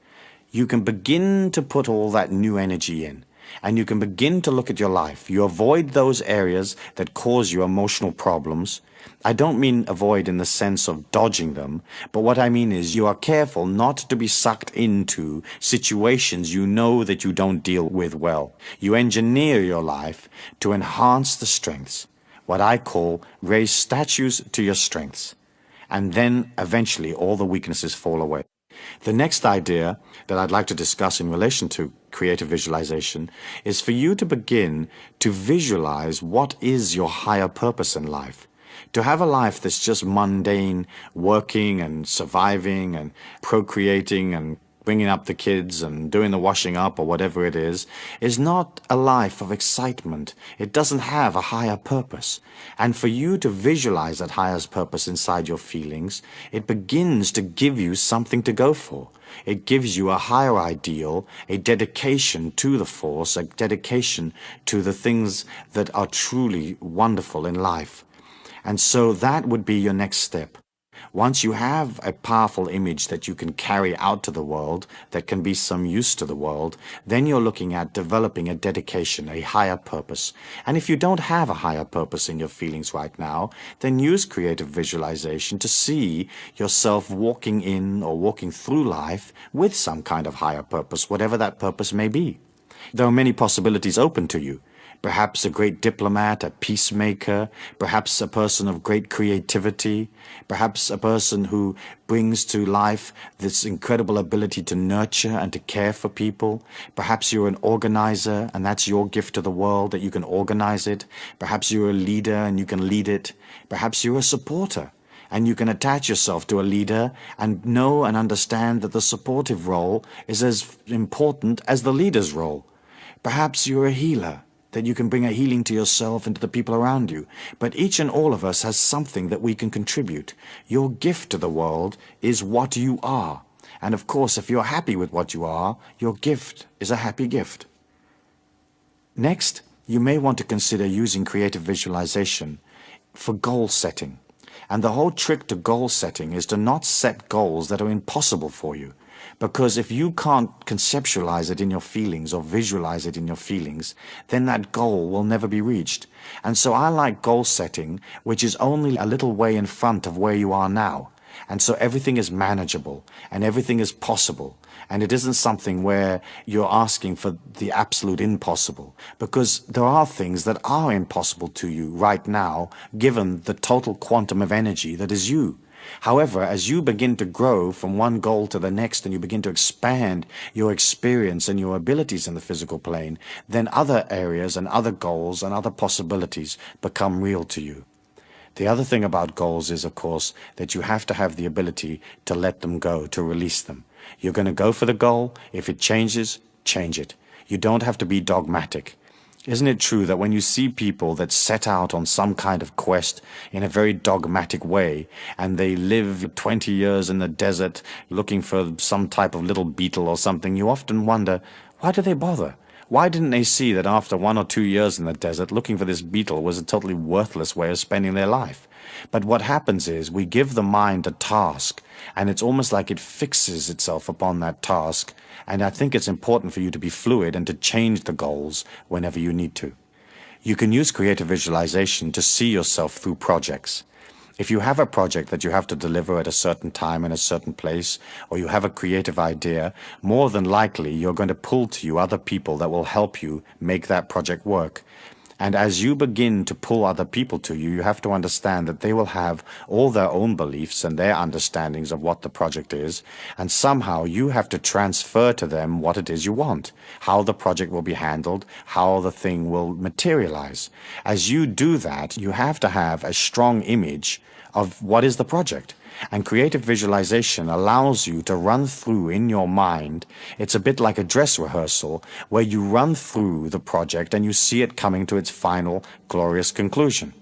You can begin to put all that new energy in, and you can begin to look at your life. You avoid those areas that cause you emotional problems. I don't mean avoid in the sense of dodging them, but what I mean is you are careful not to be sucked into situations you know that you don't deal with well. You engineer your life to enhance the strengths, what I call raise statues to your strengths, and then eventually all the weaknesses fall away. The next idea that I'd like to discuss in relation to creative visualization is for you to begin to visualize what is your higher purpose in life. To have a life that's just mundane, working and surviving and procreating and bringing up the kids and doing the washing up or whatever it is not a life of excitement. It doesn't have a higher purpose. And for you to visualize that higher purpose inside your feelings, it begins to give you something to go for. It gives you a higher ideal, a dedication to the force, a dedication to the things that are truly wonderful in life. And so that would be your next step. Once you have a powerful image that you can carry out to the world, that can be some use to the world, then you're looking at developing a dedication, a higher purpose. And if you don't have a higher purpose in your feelings right now, then use creative visualization to see yourself walking in or walking through life with some kind of higher purpose, whatever that purpose may be. There are many possibilities open to you. Perhaps a great diplomat, a peacemaker, perhaps a person of great creativity, perhaps a person who brings to life this incredible ability to nurture and to care for people. Perhaps you're an organizer and that's your gift to the world, that you can organize it. Perhaps you're a leader and you can lead it. Perhaps you're a supporter and you can attach yourself to a leader and know and understand that the supportive role is as important as the leader's role. Perhaps you're a healer, that you can bring a healing to yourself and to the people around you. But each and all of us has something that we can contribute. Your gift to the world is what you are. And of course, if you're happy with what you are, your gift is a happy gift. Next, you may want to consider using creative visualization for goal setting. And the whole trick to goal setting is to not set goals that are impossible for you. Because if you can't conceptualize it in your feelings or visualize it in your feelings, then that goal will never be reached. And so I like goal setting, which is only a little way in front of where you are now. And so everything is manageable and everything is possible. And it isn't something where you're asking for the absolute impossible, because there are things that are impossible to you right now, given the total quantum of energy that is you. However, as you begin to grow from one goal to the next and you begin to expand your experience and your abilities in the physical plane, then other areas and other goals and other possibilities become real to you. The other thing about goals is, of course, that you have to have the ability to let them go, to release them. You're going to go for the goal. If it changes, change it. You don't have to be dogmatic. Isn't it true that when you see people that set out on some kind of quest in a very dogmatic way, and they live 20 years in the desert looking for some type of little beetle or something, you often wonder, why do they bother? Why didn't they see that after 1 or 2 years in the desert, looking for this beetle was a totally worthless way of spending their life? But what happens is we give the mind a task, and it's almost like it fixes itself upon that task. And I think it's important for you to be fluid and to change the goals whenever you need to. You can use creative visualization to see yourself through projects. If you have a project that you have to deliver at a certain time in a certain place, or you have a creative idea, more than likely you're going to pull to you other people that will help you make that project work. And as you begin to pull other people to you, you have to understand that they will have all their own beliefs and their understandings of what the project is, and somehow you have to transfer to them what it is you want, how the project will be handled, how the thing will materialize. As you do that, you have to have a strong image of what is the project. And creative visualization allows you to run through in your mind. It's a bit like a dress rehearsal where you run through the project and you see it coming to its final glorious conclusion.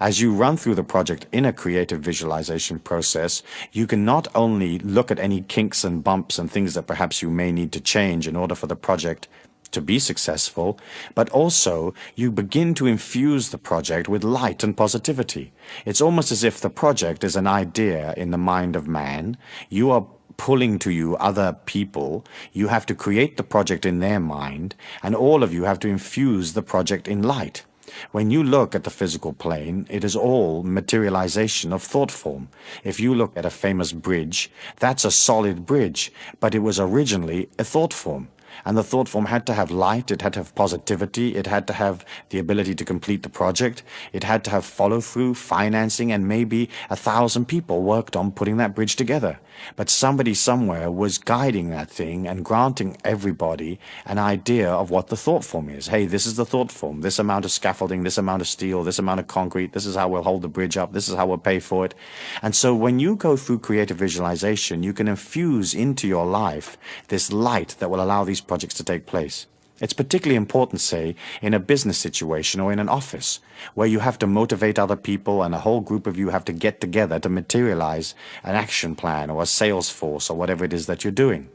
As you run through the project in a creative visualization process, you can not only look at any kinks and bumps and things that perhaps you may need to change in order for the project to be successful, but also you begin to infuse the project with light and positivity. It's almost as if the project is an idea in the mind of man. You are pulling to you other people. You have to create the project in their mind, and all of you have to infuse the project in light. When you look at the physical plane, it is all materialization of thought form. If you look at a famous bridge, that's a solid bridge, but it was originally a thought form. And the thought form had to have light, it had to have positivity, it had to have the ability to complete the project, it had to have follow-through, financing, and maybe 1,000 people worked on putting that bridge together. But somebody somewhere was guiding that thing and granting everybody an idea of what the thought form is. Hey, this is the thought form, this amount of scaffolding, this amount of steel, this amount of concrete, this is how we'll hold the bridge up, this is how we'll pay for it. And so when you go through creative visualization, you can infuse into your life this light that will allow these projects to take place. It's particularly important, say, in a business situation or in an office, where you have to motivate other people and a whole group of you have to get together to materialize an action plan or a sales force or whatever it is that you're doing.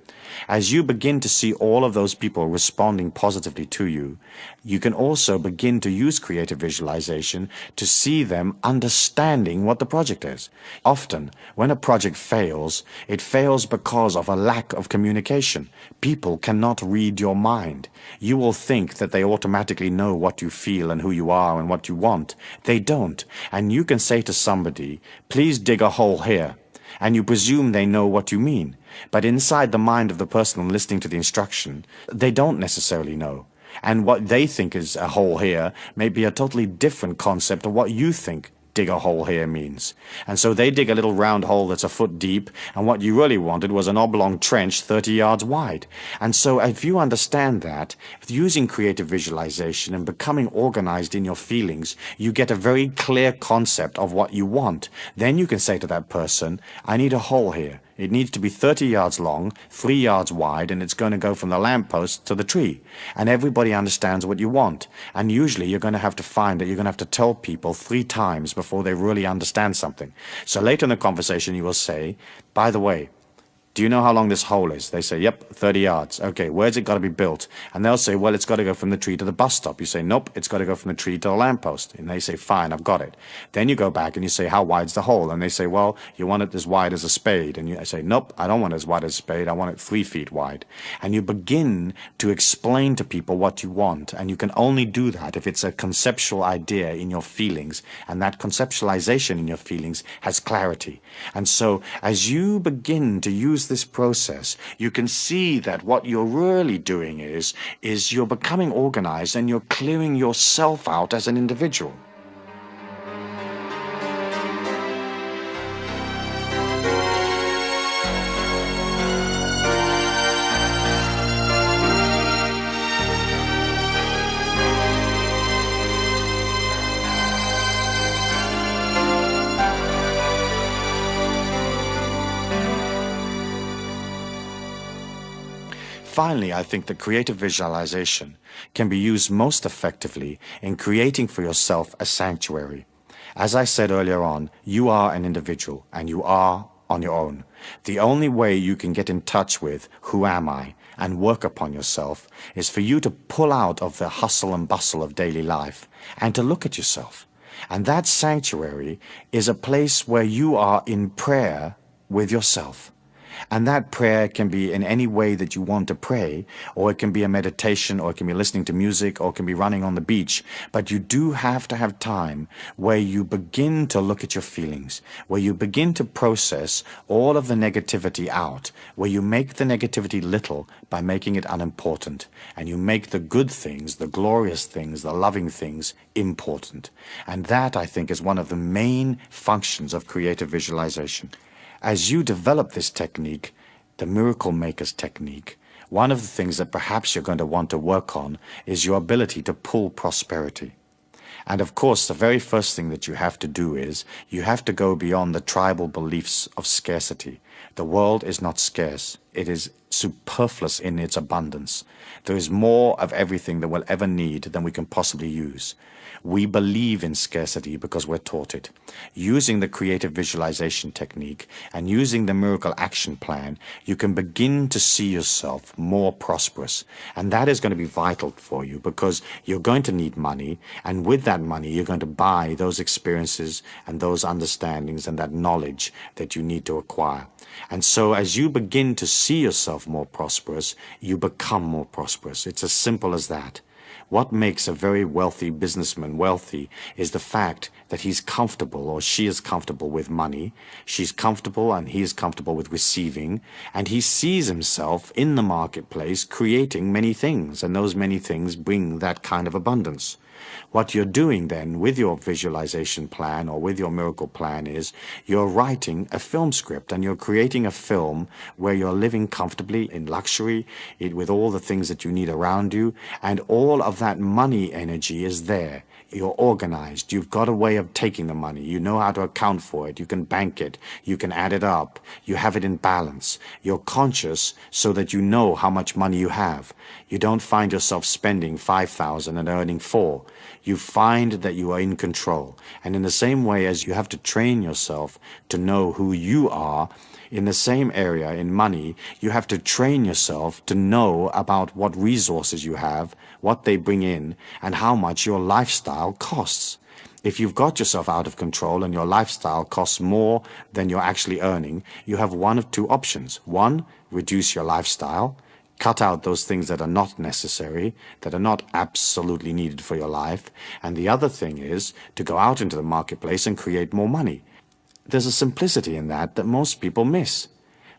As you begin to see all of those people responding positively to you, you can also begin to use creative visualization to see them understanding what the project is. Often, when a project fails, it fails because of a lack of communication. People cannot read your mind. You will think that they automatically know what you feel and who you are and what you want. They don't. And you can say to somebody, please dig a hole here. And you presume they know what you mean. But inside the mind of the person listening to the instruction, they don't necessarily know. And what they think is a hole here may be a totally different concept of what you think dig a hole here means. And so they dig a little round hole that's a foot deep, and what you really wanted was an oblong trench 30 yards wide. And so if you understand that, using creative visualization and becoming organized in your feelings, you get a very clear concept of what you want. Then you can say to that person, I need a hole here. It needs to be 30 yards long, 3 yards wide, and it's going to go from the lamppost to the tree. And everybody understands what you want. And usually you're going to have to find that you're going to have to tell people 3 times before they really understand something. So later in the conversation you will say, by the way, do you know how long this hole is? They say, yep, 30 yards. Okay, where's it got to be built? And they'll say, well, it's got to go from the tree to the bus stop. You say, nope, it's got to go from the tree to the lamppost. And they say, fine, I've got it. Then you go back and you say, how wide's the hole? And they say, well, you want it as wide as a spade. And you say, nope, I don't want it as wide as a spade. I want it 3 feet wide. And you begin to explain to people what you want. And you can only do that if it's a conceptual idea in your feelings. And that conceptualization in your feelings has clarity. And so as you begin to use this process, you can see that what you're really doing is you're becoming organized and you're clearing yourself out as an individual. Finally, I think that creative visualization can be used most effectively in creating for yourself a sanctuary. As I said earlier on, you are an individual and you are on your own. The only way you can get in touch with who am I and work upon yourself is for you to pull out of the hustle and bustle of daily life and to look at yourself. And that sanctuary is a place where you are in prayer with yourself. And that prayer can be in any way that you want to pray, or it can be a meditation, or it can be listening to music, or it can be running on the beach. But you do have to have time where you begin to look at your feelings, where you begin to process all of the negativity out, where you make the negativity little by making it unimportant, and you make the good things, the glorious things, the loving things important. And that, I think, is one of the main functions of creative visualization. As you develop this technique, the Miracle Maker's technique, one of the things that perhaps you're going to want to work on is your ability to pull prosperity. And of course, the very first thing that you have to do is you have to go beyond the tribal beliefs of scarcity. The world is not scarce. It is superfluous in its abundance. There is more of everything that we'll ever need than we can possibly use. We believe in scarcity because we're taught it. Using the creative visualization technique and using the miracle action plan, you can begin to see yourself more prosperous. And that is going to be vital for you because you're going to need money. And with that money, you're going to buy those experiences and those understandings and that knowledge that you need to acquire. And so as you begin to see yourself more prosperous, you become more prosperous. It's as simple as that. What makes a very wealthy businessman wealthy is the fact that he's comfortable or she is comfortable with money. She's comfortable and he is comfortable with receiving. And he sees himself in the marketplace creating many things. And those many things bring that kind of abundance. What you're doing then with your visualization plan or with your miracle plan is you're writing a film script and you're creating a film where you're living comfortably in luxury with all the things that you need around you, and all of that money energy is there. You're organized. You've got a way of taking the money. You know how to account for it. You can bank it. You can add it up. You have it in balance. You're conscious so that you know how much money you have. You don't find yourself spending 5,000 and earning 4. You find that you are in control. And in the same way as you have to train yourself to know who you are, in the same area in money, you have to train yourself to know about what resources you have, what they bring in, and how much your lifestyle costs. If you've got yourself out of control and your lifestyle costs more than you're actually earning, you have one of two options. One, reduce your lifestyle, cut out those things that are not necessary, that are not absolutely needed for your life. And the other thing is to go out into the marketplace and create more money. There's a simplicity in that most people miss.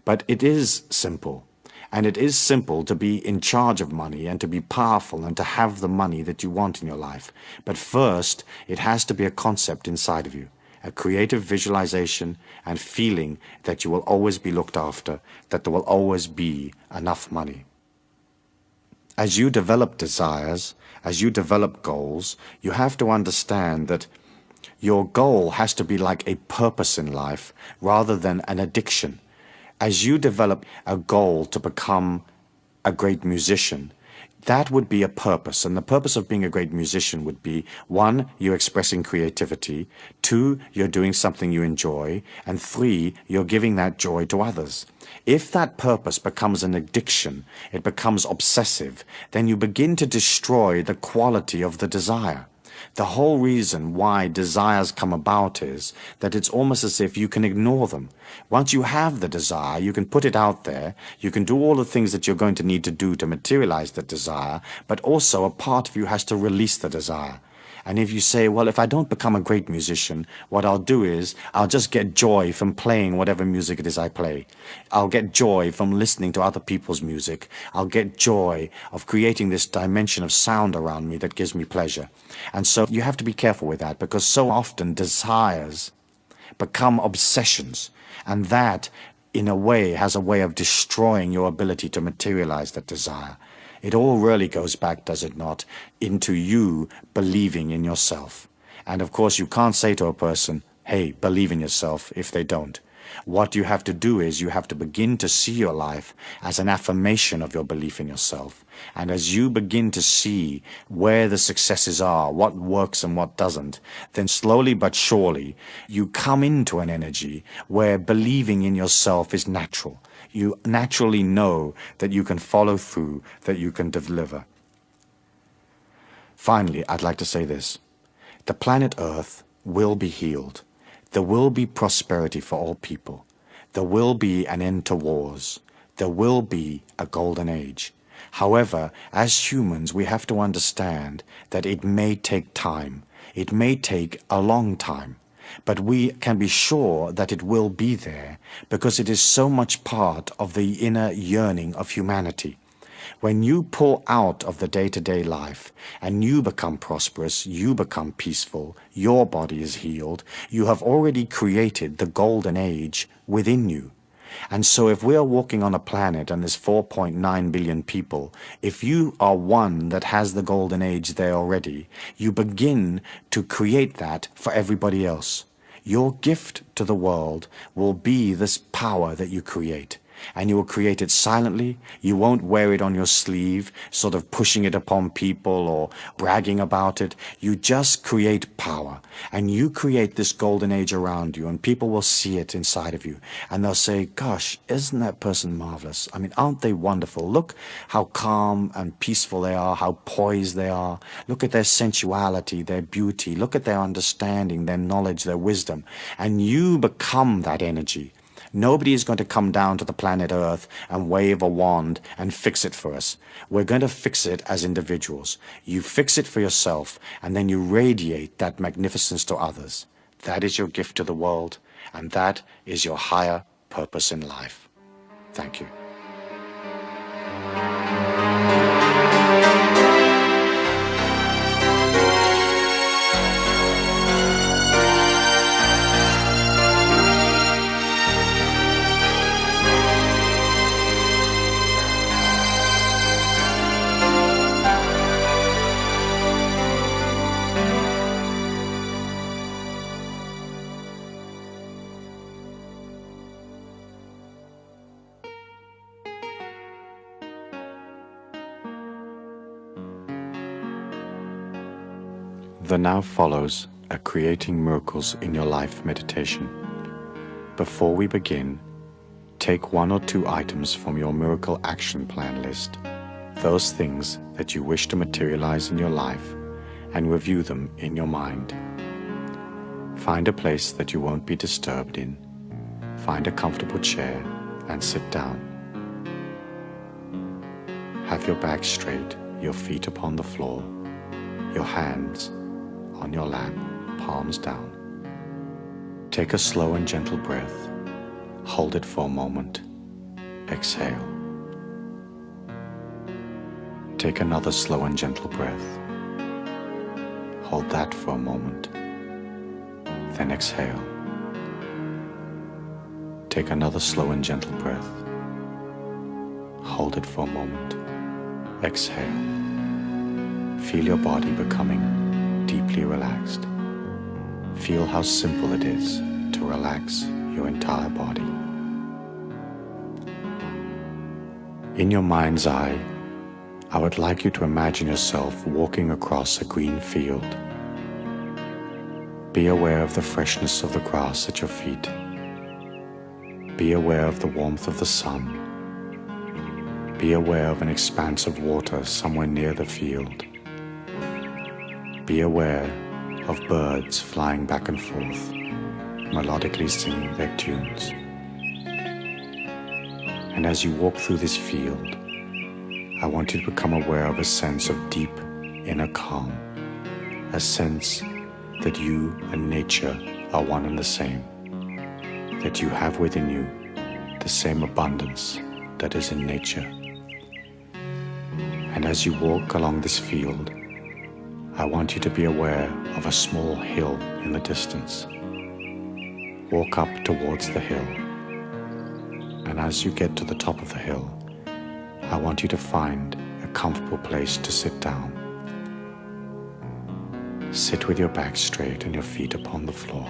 But it is simple. And it is simple to be in charge of money and to be powerful and to have the money that you want in your life. But first, it has to be a concept inside of you, a creative visualization and feeling that you will always be looked after, that there will always be enough money. As you develop desires, as you develop goals, you have to understand that your goal has to be like a purpose in life rather than an addiction. As you develop a goal to become a great musician, that would be a purpose. And the purpose of being a great musician would be, 1, you're expressing creativity, 2, you're doing something you enjoy, and 3, you're giving that joy to others. If that purpose becomes an addiction, it becomes obsessive, then you begin to destroy the quality of the desire. The whole reason why desires come about is that it's almost as if you can ignore them. Once you have the desire, you can put it out there, you can do all the things that you're going to need to do to materialize the desire, but also a part of you has to release the desire. And if you say, well, if I don't become a great musician, what I'll do is I'll just get joy from playing whatever music it is I play. I'll get joy from listening to other people's music. I'll get joy of creating this dimension of sound around me that gives me pleasure. And so you have to be careful with that, because so often desires become obsessions. And that, in a way, has a way of destroying your ability to materialize that desire. It all really goes back, does it not, into you believing in yourself. And of course, you can't say to a person, hey, believe in yourself, if they don't. What you have to do is you have to begin to see your life as an affirmation of your belief in yourself. And as you begin to see where the successes are, what works and what doesn't, then slowly but surely you come into an energy where believing in yourself is natural. You naturally know that you can follow through, that you can deliver. Finally, I'd like to say this. The planet Earth will be healed. There will be prosperity for all people. There will be an end to wars. There will be a golden age. However, as humans, we have to understand that it may take time. It may take a long time. But we can be sure that it will be there because it is so much part of the inner yearning of humanity. When you pull out of the day-to-day life and you become prosperous, you become peaceful, your body is healed, you have already created the golden age within you. And so if we are walking on a planet and there's 4.9 billion people, if you are one that has the golden age there already, you begin to create that for everybody else. Your gift to the world will be this power that you create. And you will create it silently. You won't wear it on your sleeve, sort of pushing it upon people or bragging about it. You just create power. And you create this golden age around you, and people will see it inside of you. And they'll say, gosh, isn't that person marvelous? I mean, aren't they wonderful? Look how calm and peaceful they are, how poised they are. Look at their sensuality, their beauty. Look at their understanding, their knowledge, their wisdom. And you become that energy. Nobody is going to come down to the planet Earth and wave a wand and fix it for us. We're going to fix it as individuals. You fix it for yourself, and then you radiate that magnificence to others. That is your gift to the world, and that is your higher purpose in life. Thank you. There now follows a Creating Miracles in Your Life meditation. Before we begin, take 1 or 2 items from your miracle action plan list, those things that you wish to materialize in your life, and review them in your mind. Find a place that you won't be disturbed in. Find a comfortable chair and sit down. Have your back straight, your feet upon the floor, your hands on your lap, palms down. Take a slow and gentle breath. Hold it for a moment. Exhale. Take another slow and gentle breath. Hold that for a moment. Then exhale. Take another slow and gentle breath. Hold it for a moment. Exhale. Feel your body becoming deeply relaxed. Feel how simple it is to relax your entire body. In your mind's eye, I would like you to imagine yourself walking across a green field. Be aware of the freshness of the grass at your feet. Be aware of the warmth of the sun. Be aware of an expanse of water somewhere near the field. Be aware of birds flying back and forth, melodically singing their tunes. And as you walk through this field, I want you to become aware of a sense of deep inner calm, a sense that you and nature are one and the same, that you have within you the same abundance that is in nature. And as you walk along this field, I want you to be aware of a small hill in the distance. Walk up towards the hill, and as you get to the top of the hill, I want you to find a comfortable place to sit down. Sit with your back straight and your feet upon the floor,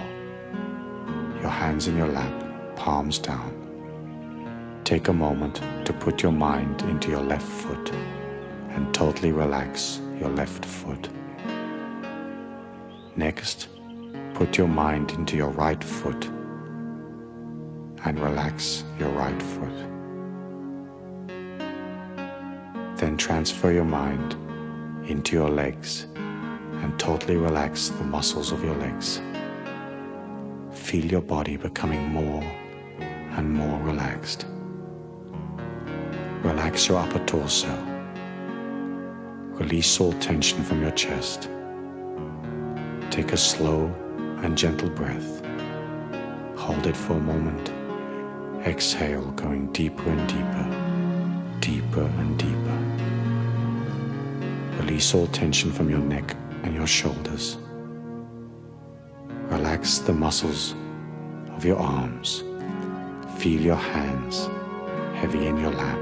your hands in your lap, palms down. Take a moment to put your mind into your left foot and totally relax your left foot. Next, put your mind into your right foot and relax your right foot. Then transfer your mind into your legs and totally relax the muscles of your legs. Feel your body becoming more and more relaxed. Relax your upper torso. Release all tension from your chest. Take a slow and gentle breath. Hold it for a moment. Exhale, going deeper and deeper, deeper and deeper. Release all tension from your neck and your shoulders. Relax the muscles of your arms. Feel your hands heavy in your lap.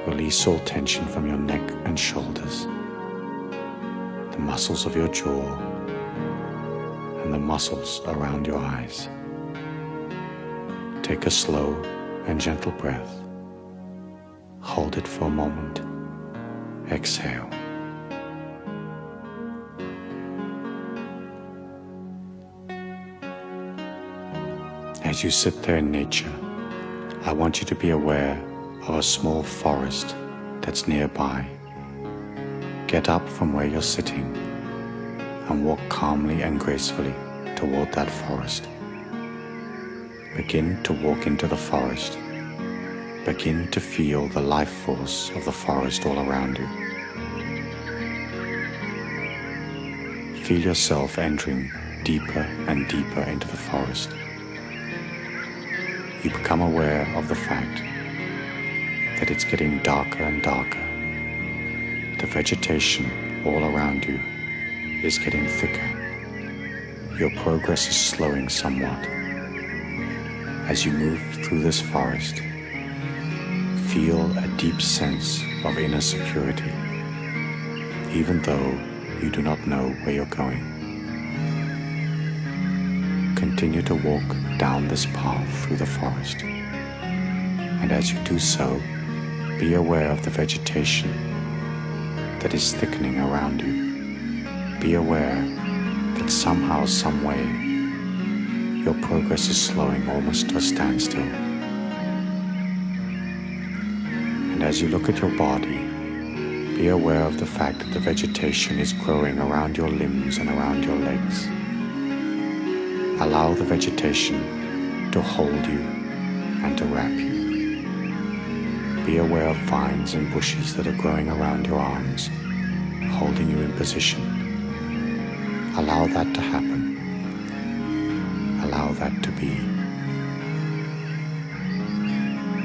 Release all tension from your neck and shoulders, the muscles of your jaw, and the muscles around your eyes. Take a slow and gentle breath. Hold it for a moment. Exhale. As you sit there in nature, I want you to be aware of a small forest that's nearby. Get up from where you're sitting and walk calmly and gracefully toward that forest. Begin to walk into the forest. Begin to feel the life force of the forest all around you. Feel yourself entering deeper and deeper into the forest. You become aware of the fact that it's getting darker and darker. The vegetation all around you is getting thicker. Your progress is slowing somewhat. As you move through this forest, feel a deep sense of inner security, even though you do not know where you're going. Continue to walk down this path through the forest, and as you do so, be aware of the vegetation that is thickening around you. Be aware that somehow, some way, your progress is slowing almost to a standstill. And as you look at your body, be aware of the fact that the vegetation is growing around your limbs and around your legs. Allow the vegetation to hold you and to wrap you. Be aware of vines and bushes that are growing around your arms, holding you in position. Allow that to happen. Allow that to be.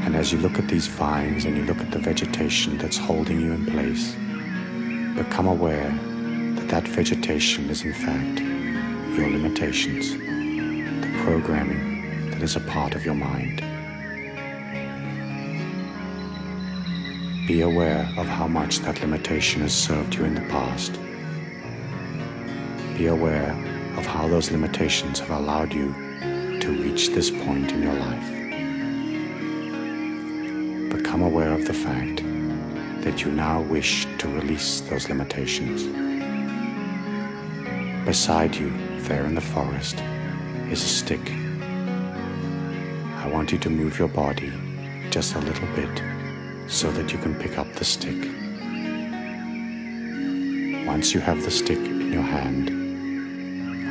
And as you look at these vines and you look at the vegetation that's holding you in place, become aware that that vegetation is in fact your limitations, the programming that is a part of your mind. Be aware of how much that limitation has served you in the past. Be aware of how those limitations have allowed you to reach this point in your life. Become aware of the fact that you now wish to release those limitations. Beside you, there in the forest, is a stick. I want you to move your body just a little bit so that you can pick up the stick. Once you have the stick in your hand,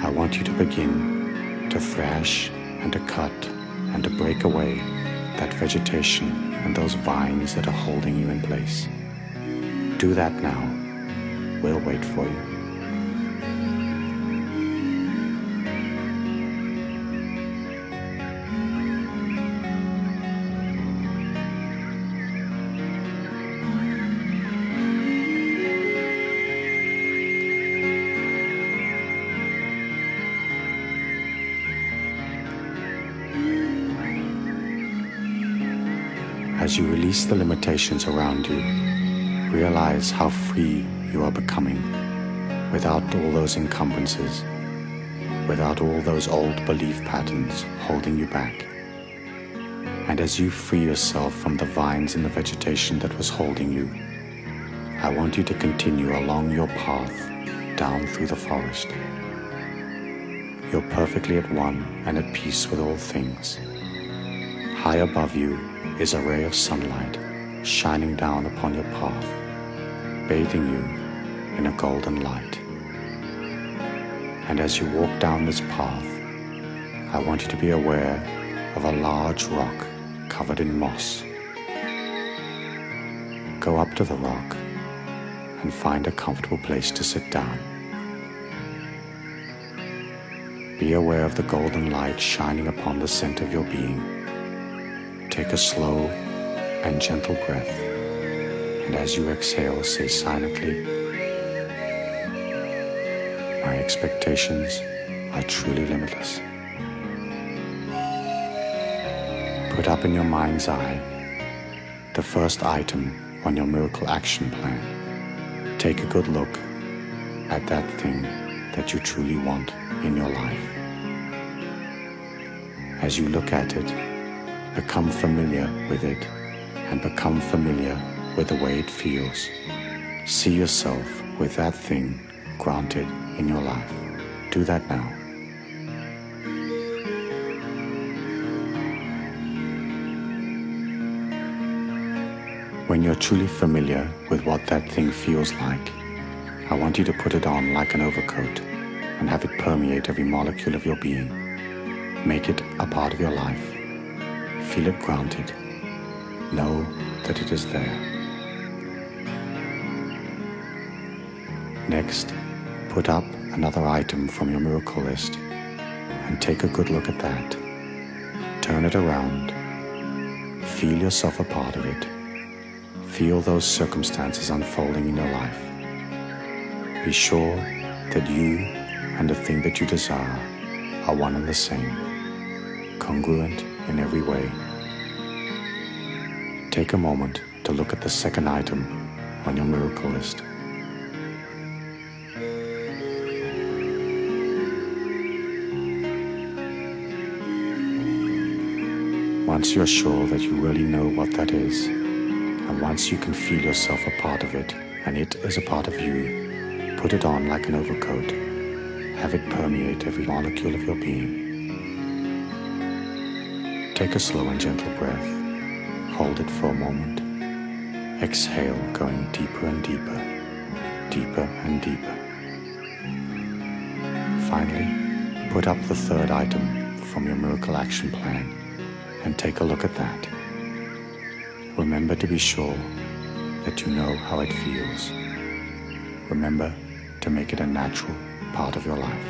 I want you to begin to thrash and to cut and to break away that vegetation and those vines that are holding you in place. Do that now. We'll wait for you. As you release the limitations around you, realize how free you are becoming without all those encumbrances, without all those old belief patterns holding you back. And as you free yourself from the vines and the vegetation that was holding you, I want you to continue along your path down through the forest. You're perfectly at one and at peace with all things. High above you is a ray of sunlight shining down upon your path, bathing you in a golden light. And as you walk down this path, I want you to be aware of a large rock covered in moss. Go up to the rock and find a comfortable place to sit down. Be aware of the golden light shining upon the center of your being. Take a slow and gentle breath, and as you exhale, say silently, "My expectations are truly limitless." up in your mind's eye the first item on your miracle action plan. Take a good look at that thing that you truly want in your life. As you look at it, become familiar with it and become familiar with the way it feels. See yourself with that thing granted in your life. Do that now. When you're truly familiar with what that thing feels like, I want you to put it on like an overcoat and have it permeate every molecule of your being. Make it a part of your life. Feel it granted. Know that it is there. Next, put up another item from your miracle list and take a good look at that. Turn it around. Feel yourself a part of it. Feel those circumstances unfolding in your life. Be sure that you and the thing that you desire are one and the same, congruent in every way. Take a moment to look at the second item on your miracle list. Once you're sure that you really know what that is, and once you can feel yourself a part of it, and it is a part of you, put it on like an overcoat. Have it permeate every molecule of your being. Take a slow and gentle breath. Hold it for a moment. Exhale, going deeper and deeper, deeper and deeper. Finally, put up the third item from your miracle action plan and take a look at that. Remember to be sure that you know how it feels. Remember to make it a natural part of your life.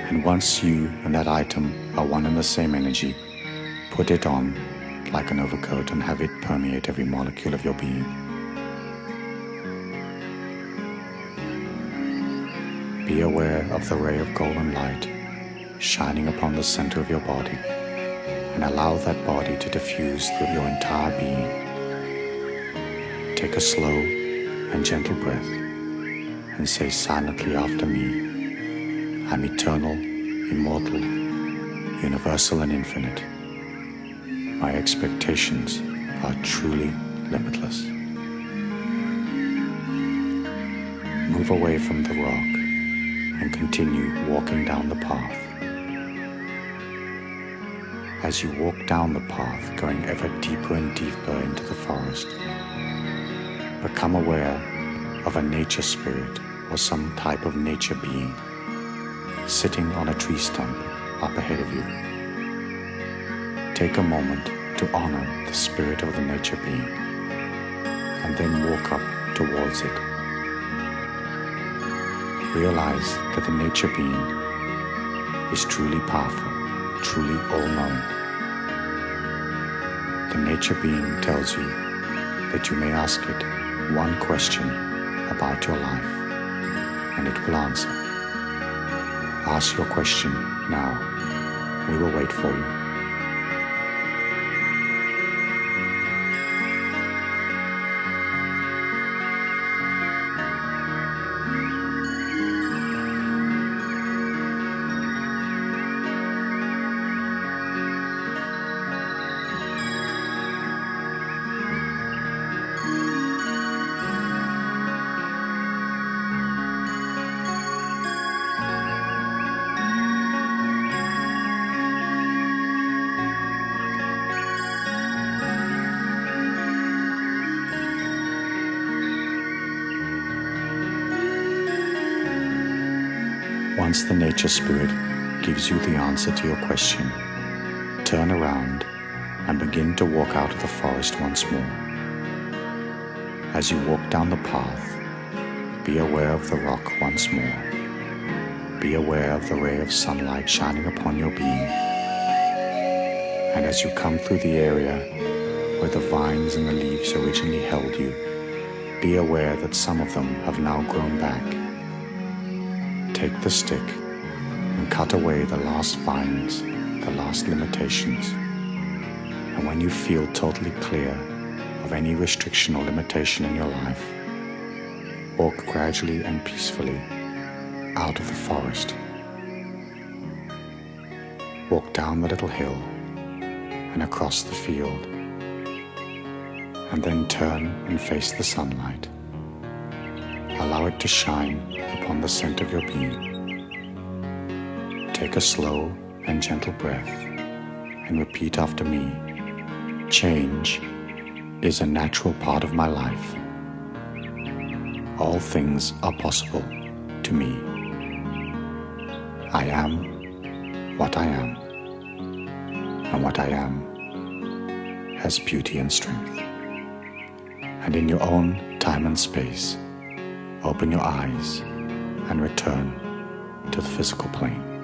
And once you and that item are one and the same energy, put it on like an overcoat and have it permeate every molecule of your being. Be aware of the ray of golden light shining upon the center of your body and allow that body to diffuse through your entire being. Take a slow and gentle breath and say silently after me, I'm eternal, immortal, universal and infinite. My expectations are truly limitless. Move away from the rock and continue walking down the path. As you walk down the path, going ever deeper and deeper into the forest, become aware of a nature spirit or some type of nature being sitting on a tree stump up ahead of you. Take a moment to honor the spirit of the nature being and then walk up towards it. Realize that the nature being is truly powerful, truly all-knowing. The nature being tells you that you may ask it one question about your life and it will answer. Ask your question now. We will wait for you. Once the nature spirit gives you the answer to your question, turn around and begin to walk out of the forest once more. As you walk down the path, be aware of the rock once more Be aware of the ray of sunlight shining upon your being. And as you come through the area where the vines and the leaves originally held you, be aware that some of them have now grown back. Take the stick and cut away the last vines, the last limitations. And when you feel totally clear of any restriction or limitation in your life, walk gradually and peacefully out of the forest. Walk down the little hill and across the field, and then turn and face the sunlight. Allow it to shine upon the center of your being. Take a slow and gentle breath and repeat after me. Change is a natural part of my life. All things are possible to me. I am what I am, and what I am has beauty and strength. And in your own time and space, open your eyes and return to the physical plane.